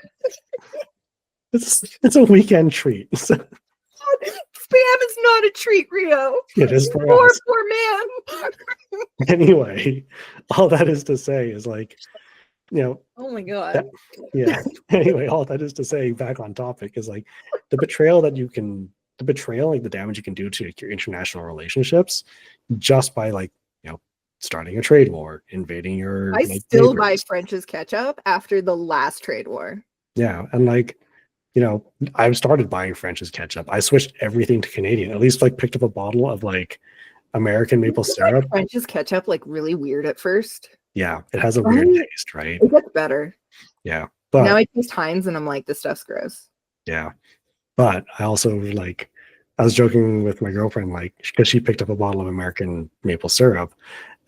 S1: It's a weekend treat. So.
S3: Spam is not a treat, Rio.
S1: It is for us.
S3: Poor man.
S1: Anyway, all that is to say is like,
S3: oh my God.
S1: Anyway, all that is to say, back on topic, is like the betrayal, like the damage you can do to like, your international relationships just by like, starting a trade war, invading your
S3: I
S1: like,
S3: still buy
S1: neighbors.
S3: French's ketchup after the last trade war.
S1: Yeah, and like, I've started buying French's ketchup. I switched everything to Canadian. At least like picked up a bottle of like American maple
S3: Isn't,
S1: syrup.
S3: like, French's ketchup like really weird at first.
S1: Yeah, it has a weird
S3: Right?
S1: taste, right?
S3: It gets better.
S1: Yeah,
S3: Now
S1: but
S3: I taste Heinz and I'm like, this stuff's gross.
S1: yeah, but I also like. I was joking with my girlfriend, like, because she picked up a bottle of American maple syrup,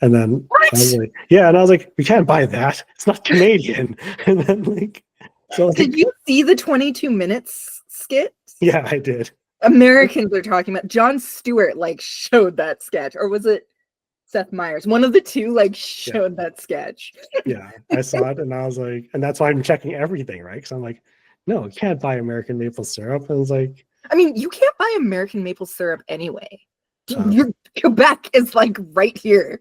S1: and then I was
S3: What?
S1: like, yeah, and I was like, we can't buy that. It's not Canadian. And then like, so like,
S3: Did you see the 22 minutes skit?
S1: yeah, I did.
S3: Americans are talking about Jon Stewart like showed that sketch, or was it Seth Meyers? One of the two like showed that sketch.
S1: Yeah, I saw it, and I was like, and that's why I'm checking everything, right? Because I'm like, no, you can't buy American maple syrup. And I was like,
S3: I mean, you can't buy American maple syrup anyway.
S1: Um,
S3: Quebec is like right here.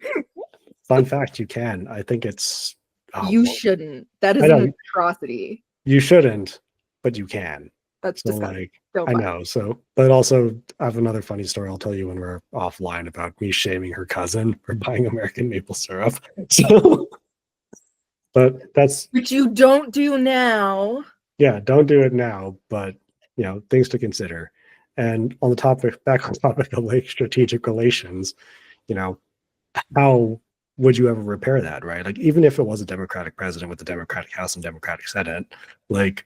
S1: fun fact, you can. I think it's. Oh,
S3: You
S1: well,
S3: shouldn't. That is
S1: I
S3: an
S1: don't.
S3: atrocity.
S1: You shouldn't, but you can.
S3: That's
S1: So
S3: disgusting.
S1: like,
S3: Don't
S1: I
S3: buy.
S1: know. So, but also, I have another funny story I'll tell you when we're offline about me shaming her cousin for buying American maple syrup. So, but that's
S3: Which you don't do now.
S1: yeah, don't do it now. But things to consider. And on the topic, back on the topic of like strategic relations, you know, how would you ever repair that, right? Like, even if it was a Democratic president with a Democratic House and Democratic Senate, like,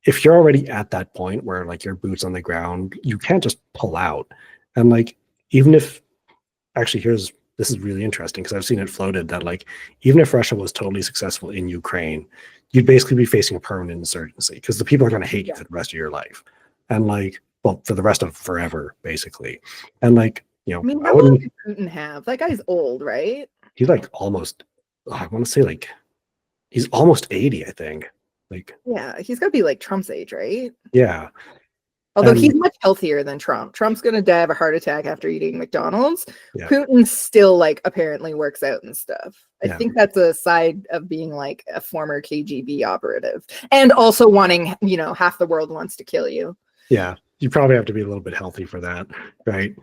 S1: if you're already at that point where like your boots on the ground, you can't just pull out. And like, even if actually, this is really interesting because I've seen it floated that like, even if Russia was totally successful in Ukraine, you'd basically be facing a permanent insurgency because the people are going to hate you for the rest of your life. And like, well, for the rest of forever, basically. And like,
S3: I mean,
S1: I
S3: how long
S1: wouldn't.
S3: did Putin have? That guy's old, right?
S1: He's like almost. I want to say like he's almost 80, I think. Like,
S3: Yeah, he's got to be like Trump's age, right?
S1: yeah,
S3: Although
S1: and
S3: he's much healthier than Trump. Trump's gonna die of a heart attack after eating McDonald's.
S1: yeah,
S3: Putin still like apparently works out and stuff. I
S1: yeah,
S3: think that's a side of being like a former KGB operative and also wanting, half the world wants to kill you.
S1: yeah. You probably have to be a little bit healthy for that, right?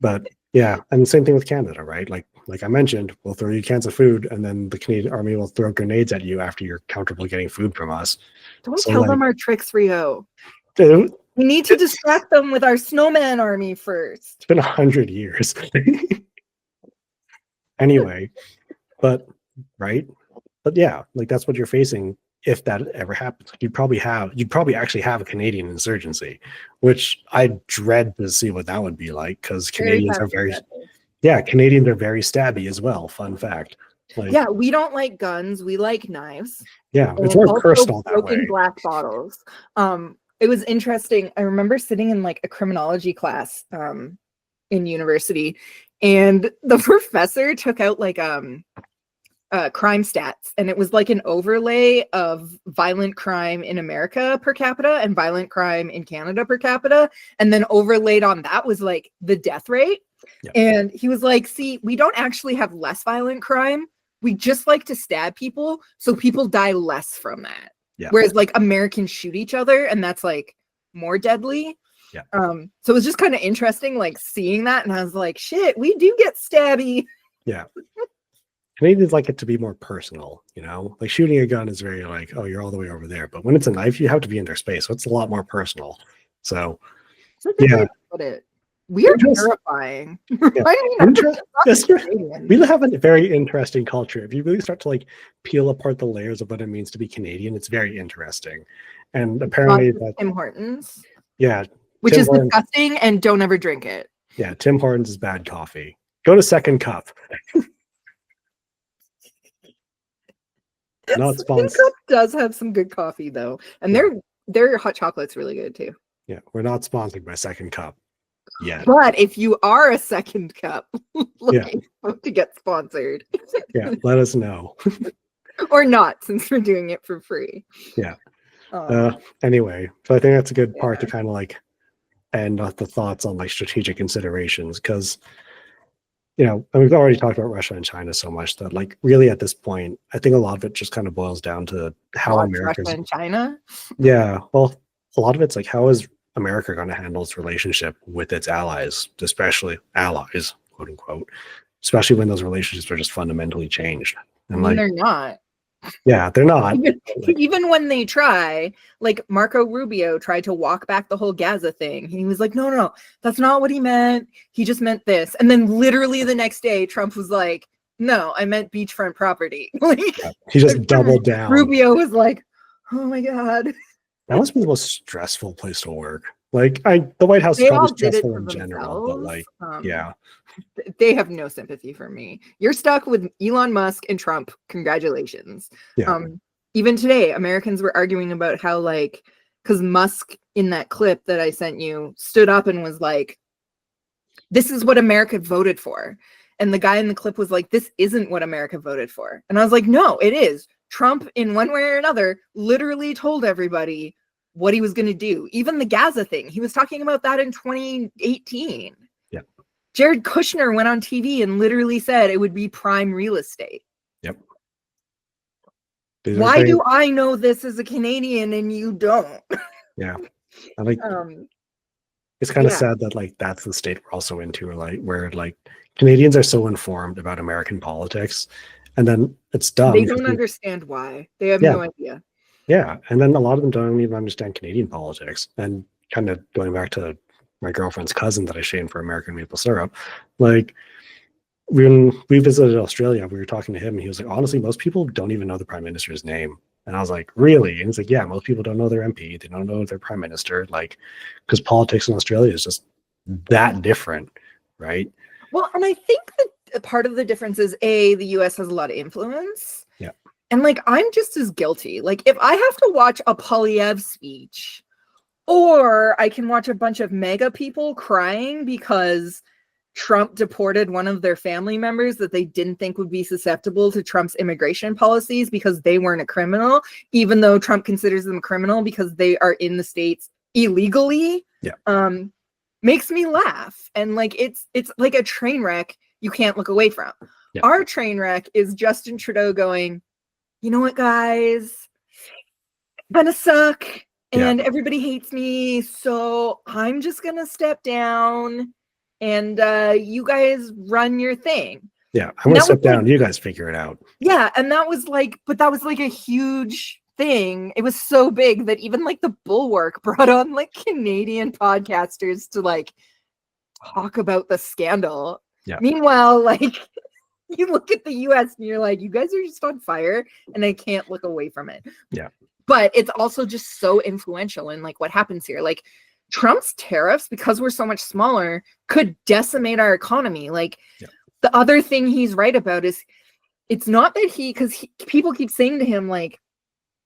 S1: But yeah, and the same thing with Canada, right? Like I mentioned, we'll throw you cans of food, and then the Canadian Army will throw grenades at you after you're comfortable getting food from us.
S3: Don't
S1: So,
S3: tell
S1: like,
S3: them our tricks, Rio.
S1: dude,
S3: We need to distract them with our snowman army first.
S1: it's been 100 years. Anyway, but right, but yeah, like that's what you're facing if that ever happens. You'd probably actually have a Canadian insurgency, which I dread to see what that would be like because Canadians are Canadians are very stabby as well. Fun fact. Like,
S3: Yeah, we don't like guns. We like knives.
S1: yeah, it's
S3: And
S1: more
S3: also
S1: personal that
S3: broken
S1: way.
S3: glass bottles. It was interesting. I remember sitting in like a criminology class in university, and the professor took out like crime stats, and it was like an overlay of violent crime in America per capita and violent crime in Canada per capita, and then overlaid on that was like the death rate.
S1: Yeah.
S3: And he was like, see, we don't actually have less violent crime. We just like to stab people, so people die less from that.
S1: Yeah.
S3: Whereas like Americans shoot each other, and that's like more deadly.
S1: Yeah.
S3: So it was just kind of interesting, like seeing that, and I was like, shit, we do get stabby.
S1: Yeah. Canadians like it to be more personal, like shooting a gun is very like, oh, you're all the way over there. But when it's a knife, you have to be in their space. So it's a lot more personal. So yeah.
S3: We are terrifying.
S1: Yeah. We have a very interesting culture. If you really start to like peel apart the layers of what it means to be Canadian, it's very interesting. And apparently
S3: Tim Hortons.
S1: Yeah.
S3: Which
S1: Tim
S3: is
S1: Hortons,
S3: disgusting, and don't ever drink it.
S1: Yeah, Tim Hortons is bad coffee. Go to Second Cup. Not sponsored.
S3: Second Cup does have some good coffee though, and their hot chocolate's really good too.
S1: Yeah, we're not sponsored by Second Cup yet.
S3: But if you are a Second Cup looking to get sponsored,
S1: yeah, let us know.
S3: Or not, since we're doing it for free.
S1: Yeah. Anyway, so I think that's a good part to kind of like end off the thoughts on like strategic considerations, because and we've already talked about Russia and China so much that like really at this point, I think a lot of it just kind of boils down to how America's
S3: Russia and China.
S1: Yeah, well, a lot of it's like, how is America going to handle its relationship with its allies, especially allies, quote unquote, especially when those relationships are just fundamentally changed.
S3: I
S1: And
S3: mean,
S1: like,
S3: they're not.
S1: yeah, they're not.
S3: Even when they try, like Marco Rubio tried to walk back the whole Gaza thing. He was like, no, that's not what he meant. He just meant this. And then literally the next day, Trump was like, no, I meant beachfront property. Like,
S1: He just doubled down.
S3: Rubio was like, oh my God.
S1: That must be the most stressful place to work. Like, the White House is
S3: They all
S1: probably
S3: did it
S1: stressful
S3: to
S1: in general, but
S3: themselves.
S1: like, yeah,
S3: They have no sympathy for me. You're stuck with Elon Musk and Trump. Congratulations.
S1: yeah,
S3: Even today, Americans were arguing about how, like, because Musk in that clip that I sent you stood up and was like, this is what America voted for. And the guy in the clip was like, this isn't what America voted for. And I was like, no, it is. Trump, in one way or another, literally told everybody what he was going to do. Even the Gaza thing, he was talking about that in 2018.
S1: yeah,
S3: Jared Kushner went on TV and literally said it would be prime real estate.
S1: yep.
S3: Why do I know this as a Canadian and you don't?
S1: Yeah, I like. It's kind of sad that like that's the state we're also into, or like where like Canadians are so informed about American politics, and then it's dumb.
S3: They don't understand why. They have no idea.
S1: Yeah, and then a lot of them don't even understand Canadian politics. And kind of going back to my girlfriend's cousin that I shamed for American maple syrup, like when we visited Australia, we were talking to him, and he was like, honestly, most people don't even know the prime minister's name. And I was like, really? And he's like, yeah, most people don't know their MP. They don't know their prime minister, like, because politics in Australia is just that different, right?
S3: Well, and I think that part of the difference is the US has a lot of influence.
S1: Yeah.
S3: And like, I'm just as guilty. Like, if I have to watch a Polyev speech, or I can watch a bunch of mega people crying because Trump deported one of their family members that they didn't think would be susceptible to Trump's immigration policies because they weren't a criminal, even though Trump considers them a criminal because they are in the States illegally.
S1: Yeah.
S3: Makes me laugh. And like, it's like a train wreck you can't look away from.
S1: Yeah.
S3: Our train wreck is Justin Trudeau going, you know what, guys, gonna suck and everybody hates me, so I'm just gonna step down and you guys run your thing.
S1: Yeah, I'm gonna step down. You guys figure it out.
S3: Yeah, and that was like a huge thing. It was so big that even like the Bulwark brought on like Canadian podcasters to like talk about the scandal.
S1: Yeah.
S3: Meanwhile, like you look at the US and you're like, you guys are just on fire, and I can't look away from it.
S1: Yeah.
S3: But it's also just so influential in like what happens here. Like Trump's tariffs, because we're so much smaller, could decimate our economy. Like the other thing he's right about is it's not that because people keep saying to him like,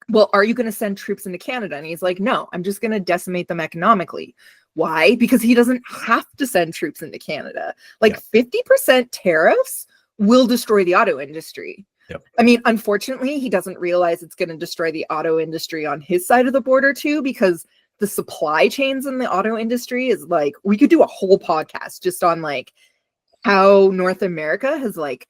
S3: well, are you going to send troops into Canada? And he's like, no, I'm just going to decimate them economically. Why? Because he doesn't have to send troops into Canada. Like 50% tariffs will destroy the auto industry.
S1: Yep.
S3: I mean, unfortunately, he doesn't realize it's going to destroy the auto industry on his side of the border too, because the supply chains in the auto industry is like, we could do a whole podcast just on like how North America has like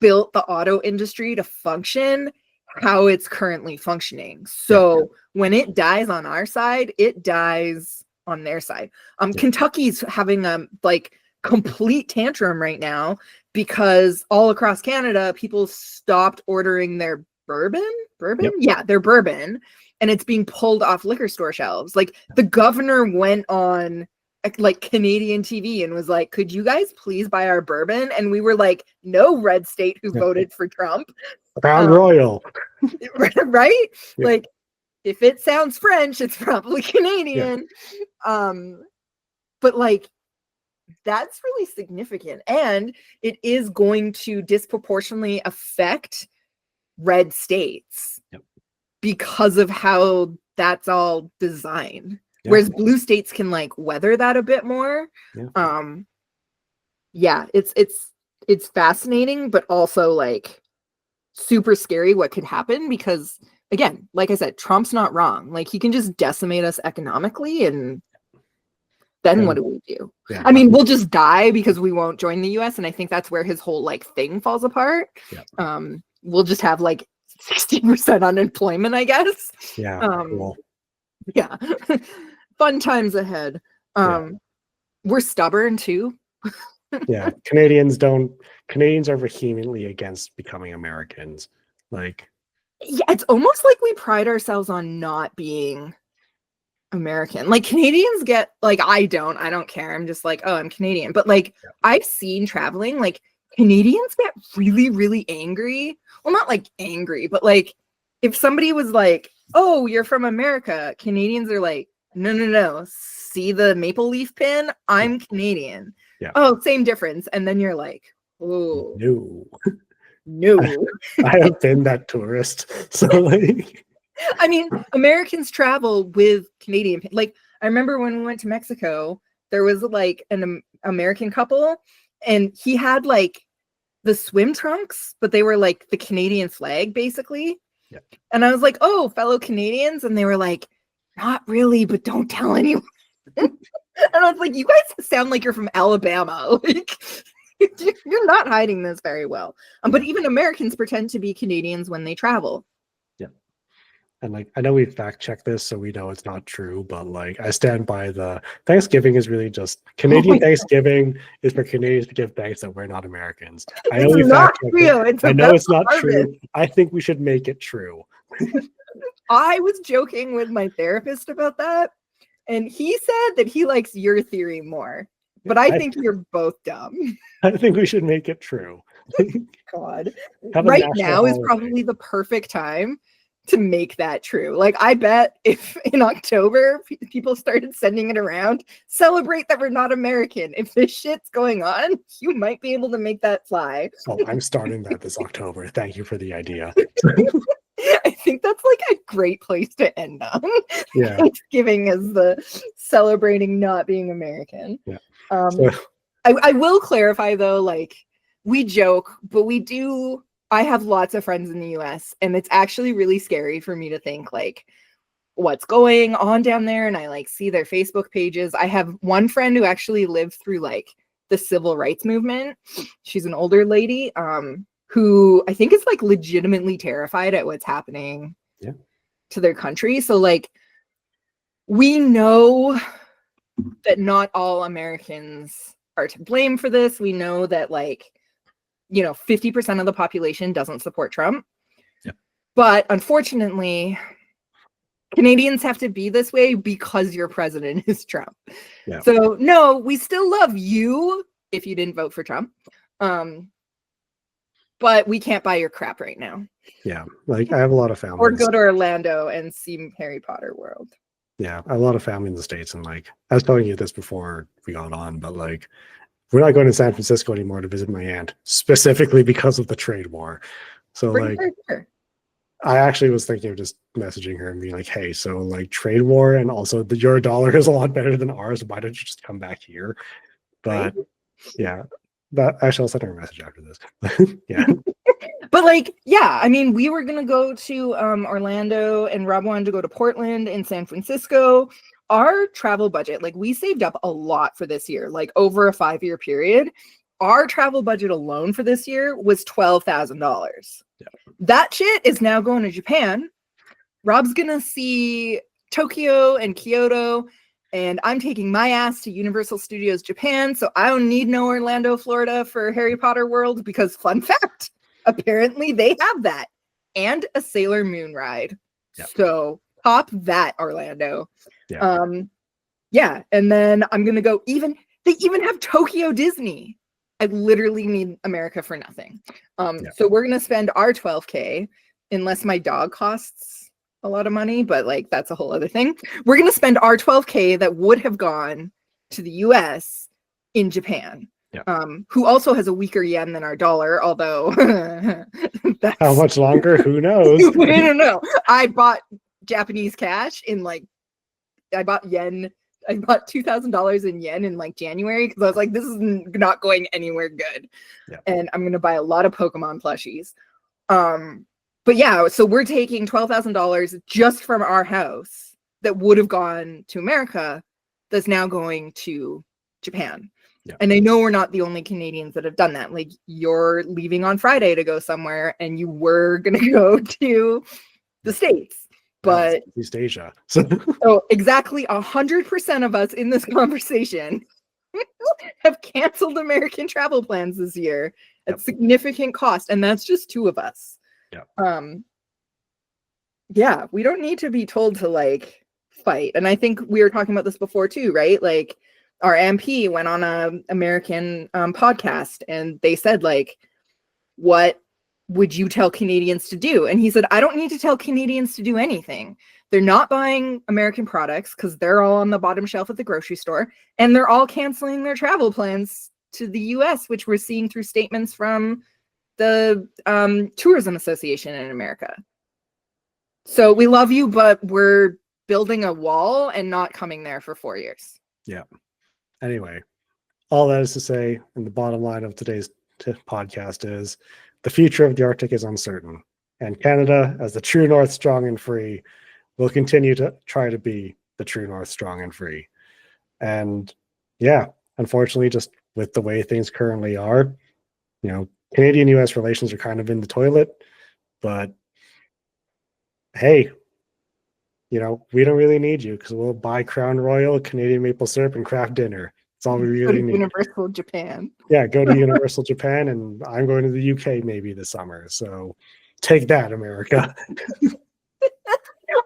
S3: built the auto industry to function how it's currently functioning. So when it dies on our side, it dies on their side. Kentucky's having a like complete tantrum right now because all across Canada, people stopped ordering their bourbon. Yeah, their bourbon, and it's being pulled off liquor store shelves. Like the governor went on like Canadian TV and was like, could you guys please buy our bourbon? And we were like, no, red state who voted for Trump.
S1: Crown Royal.
S3: Right? Yeah. Like if it sounds French, it's probably Canadian. Yeah. But like that's really significant, and it is going to disproportionately affect red states because of how that's all designed. Whereas blue states can like weather that a bit more. It's fascinating, but also like super scary what could happen because again, like I said, Trump's not wrong. Like he can just decimate us economically, and then what do we do? I mean, we'll just die because we won't join the US, and I think that's where his whole like thing falls apart. We'll just have like 60% unemployment, I guess.
S1: Cool.
S3: Fun times ahead. We're stubborn too.
S1: Yeah, Canadians are vehemently against becoming Americans. Like,
S3: Yeah, it's almost like we pride ourselves on not being American. Like Canadians get like I don't care. I'm just like, oh, I'm Canadian. But like I've seen traveling, like Canadians get really, really angry. Well, not like angry, but like if somebody was like, oh, you're from America, Canadians are like, no, no, no. See the maple leaf pin? I'm Canadian.
S1: Yeah.
S3: Oh, same difference. And then you're like, oh
S1: no.
S3: no.
S1: I have been that tourist. So like
S3: I mean, Americans travel with Canadian. Like, I remember when we went to Mexico, there was like an American couple, and he had like the swim trunks, but they were like the Canadian flag, basically.
S1: Yeah.
S3: And I was like, oh, fellow Canadians. And they were like, not really, but don't tell anyone. And I was like, you guys sound like you're from Alabama. Like, you're not hiding this very well. But even Americans pretend to be Canadians when they travel.
S1: And like I know we fact checked this, so we know it's not true, but like I stand by the Thanksgiving is really just Canadian Thanksgiving is for Canadians to give thanks that we're not Americans. I know
S3: It's not true.
S1: I know it's not true. I think we should make it true.
S3: I was joking with my therapist about that, and he said that he likes your theory more. But I think you're both dumb.
S1: I think we should make it true.
S3: God. Right now is probably the perfect time to make that true. Like, I bet if in October people started sending it around, celebrate that we're not American. If this shit's going on, you might be able to make that fly.
S1: Oh, I'm starting that this October. Thank you for the idea.
S3: I think that's like a great place to end on.
S1: Yeah.
S3: Thanksgiving is the celebrating not being American.
S1: Yeah.
S3: I will clarify though, like we joke, but we do. I have lots of friends in the US, and it's actually really scary for me to think like what's going on down there. And I like see their Facebook pages. I have one friend who actually lived through like the civil rights movement. She's an older lady who I think is like legitimately terrified at what's happening to their country. So like we know that not all Americans are to blame for this. We know that like 50% of the population doesn't support Trump. Yeah. But unfortunately, Canadians have to be this way because your president is Trump. Yeah. So no, we still love you if you didn't vote for Trump. But we can't buy your crap right now.
S1: Yeah. Like I have a lot of family.
S3: Or go to Orlando and see Harry Potter World.
S1: Yeah. I have a lot of family in the States, and like I was telling you this before we got on, but like we're not going to San Francisco anymore to visit my aunt, specifically because of the trade war. So like, I actually was thinking of just messaging her and being like, hey, so like trade war, and also your dollar is a lot better than ours. Why don't you just come back here? But yeah, but actually I'll send her a message after this. Yeah.
S3: But like, yeah, I mean, we were going to go to Orlando, and Rob wanted to go to Portland and San Francisco. Our travel budget, like we saved up a lot for this year, like over a 5-year period. Our travel budget alone for this year was $12,000. Yeah. That shit is now going to Japan. Rob's going to see Tokyo and Kyoto, and I'm taking my ass to Universal Studios Japan. So I don't need no Orlando, Florida for Harry Potter World, because fun fact, apparently they have that and a Sailor Moon ride. Yeah. So pop that, Orlando. Yeah. And then I'm gonna go they even have Tokyo Disney. I literally need America for nothing. So we're gonna spend our $12K, unless my dog costs a lot of money, but like that's a whole other thing. We're gonna spend our $12K that would have gone to the US in Japan. Who also has a weaker yen than our dollar, although that's...
S1: How much longer? Who knows?
S3: I don't know. I bought Japanese cash in like I bought $2,000 in yen in like January, because I was like, this is not going anywhere good. Yeah. And I'm gonna buy a lot of Pokemon plushies. But yeah, so we're taking $12,000 just from our house that would have gone to America, that's now going to Japan. Yeah. And I know we're not the only Canadians that have done that. Like, you're leaving on Friday to go somewhere, and you were gonna go to the States. But
S1: East Asia.
S3: So exactly 100% of us in this conversation have canceled American travel plans this year at significant cost, and that's just two of us. Yeah, we don't need to be told to like fight. And I think we were talking about this before too, right? Like our MP went on a American podcast, and they said like, what would you tell Canadians to do? And he said, I don't need to tell Canadians to do anything. They're not buying American products because they're all on the bottom shelf at the grocery store, and they're all canceling their travel plans to the US, which we're seeing through statements from the Tourism Association in America. So we love you, but we're building a wall and not coming there for 4 years.
S1: Yeah. Anyway, all that is to say, and the bottom line of today's podcast is the future of the Arctic is uncertain. And Canada, as the true North, strong and free, will continue to try to be the true North, strong and free. And yeah, unfortunately, just with the way things currently are, you know, Canadian-US relations are kind of in the toilet. But hey, you know, we don't really need you because we'll buy Crown Royal, Canadian maple syrup, and craft dinner. That's all we really need.
S3: Universal Japan.
S1: Yeah, go to Universal Japan, and I'm going to the UK maybe this summer. So take that, America.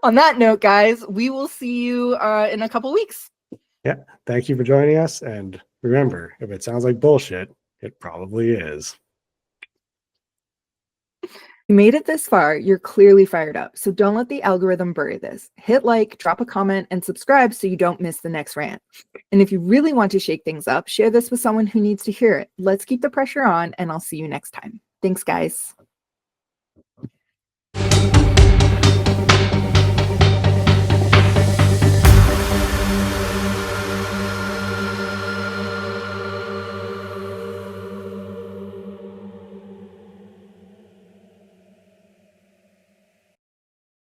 S3: On that note, guys, we will see you in a couple weeks.
S1: Yeah, thank you for joining us. And remember, if it sounds like bullshit, it probably is.
S3: You made it this far, you're clearly fired up. So don't let the algorithm bury this. Hit like, drop a comment, and subscribe so you don't miss the next rant. And if you really want to shake things up, share this with someone who needs to hear it. Let's keep the pressure on, and I'll see you next time. Thanks, guys.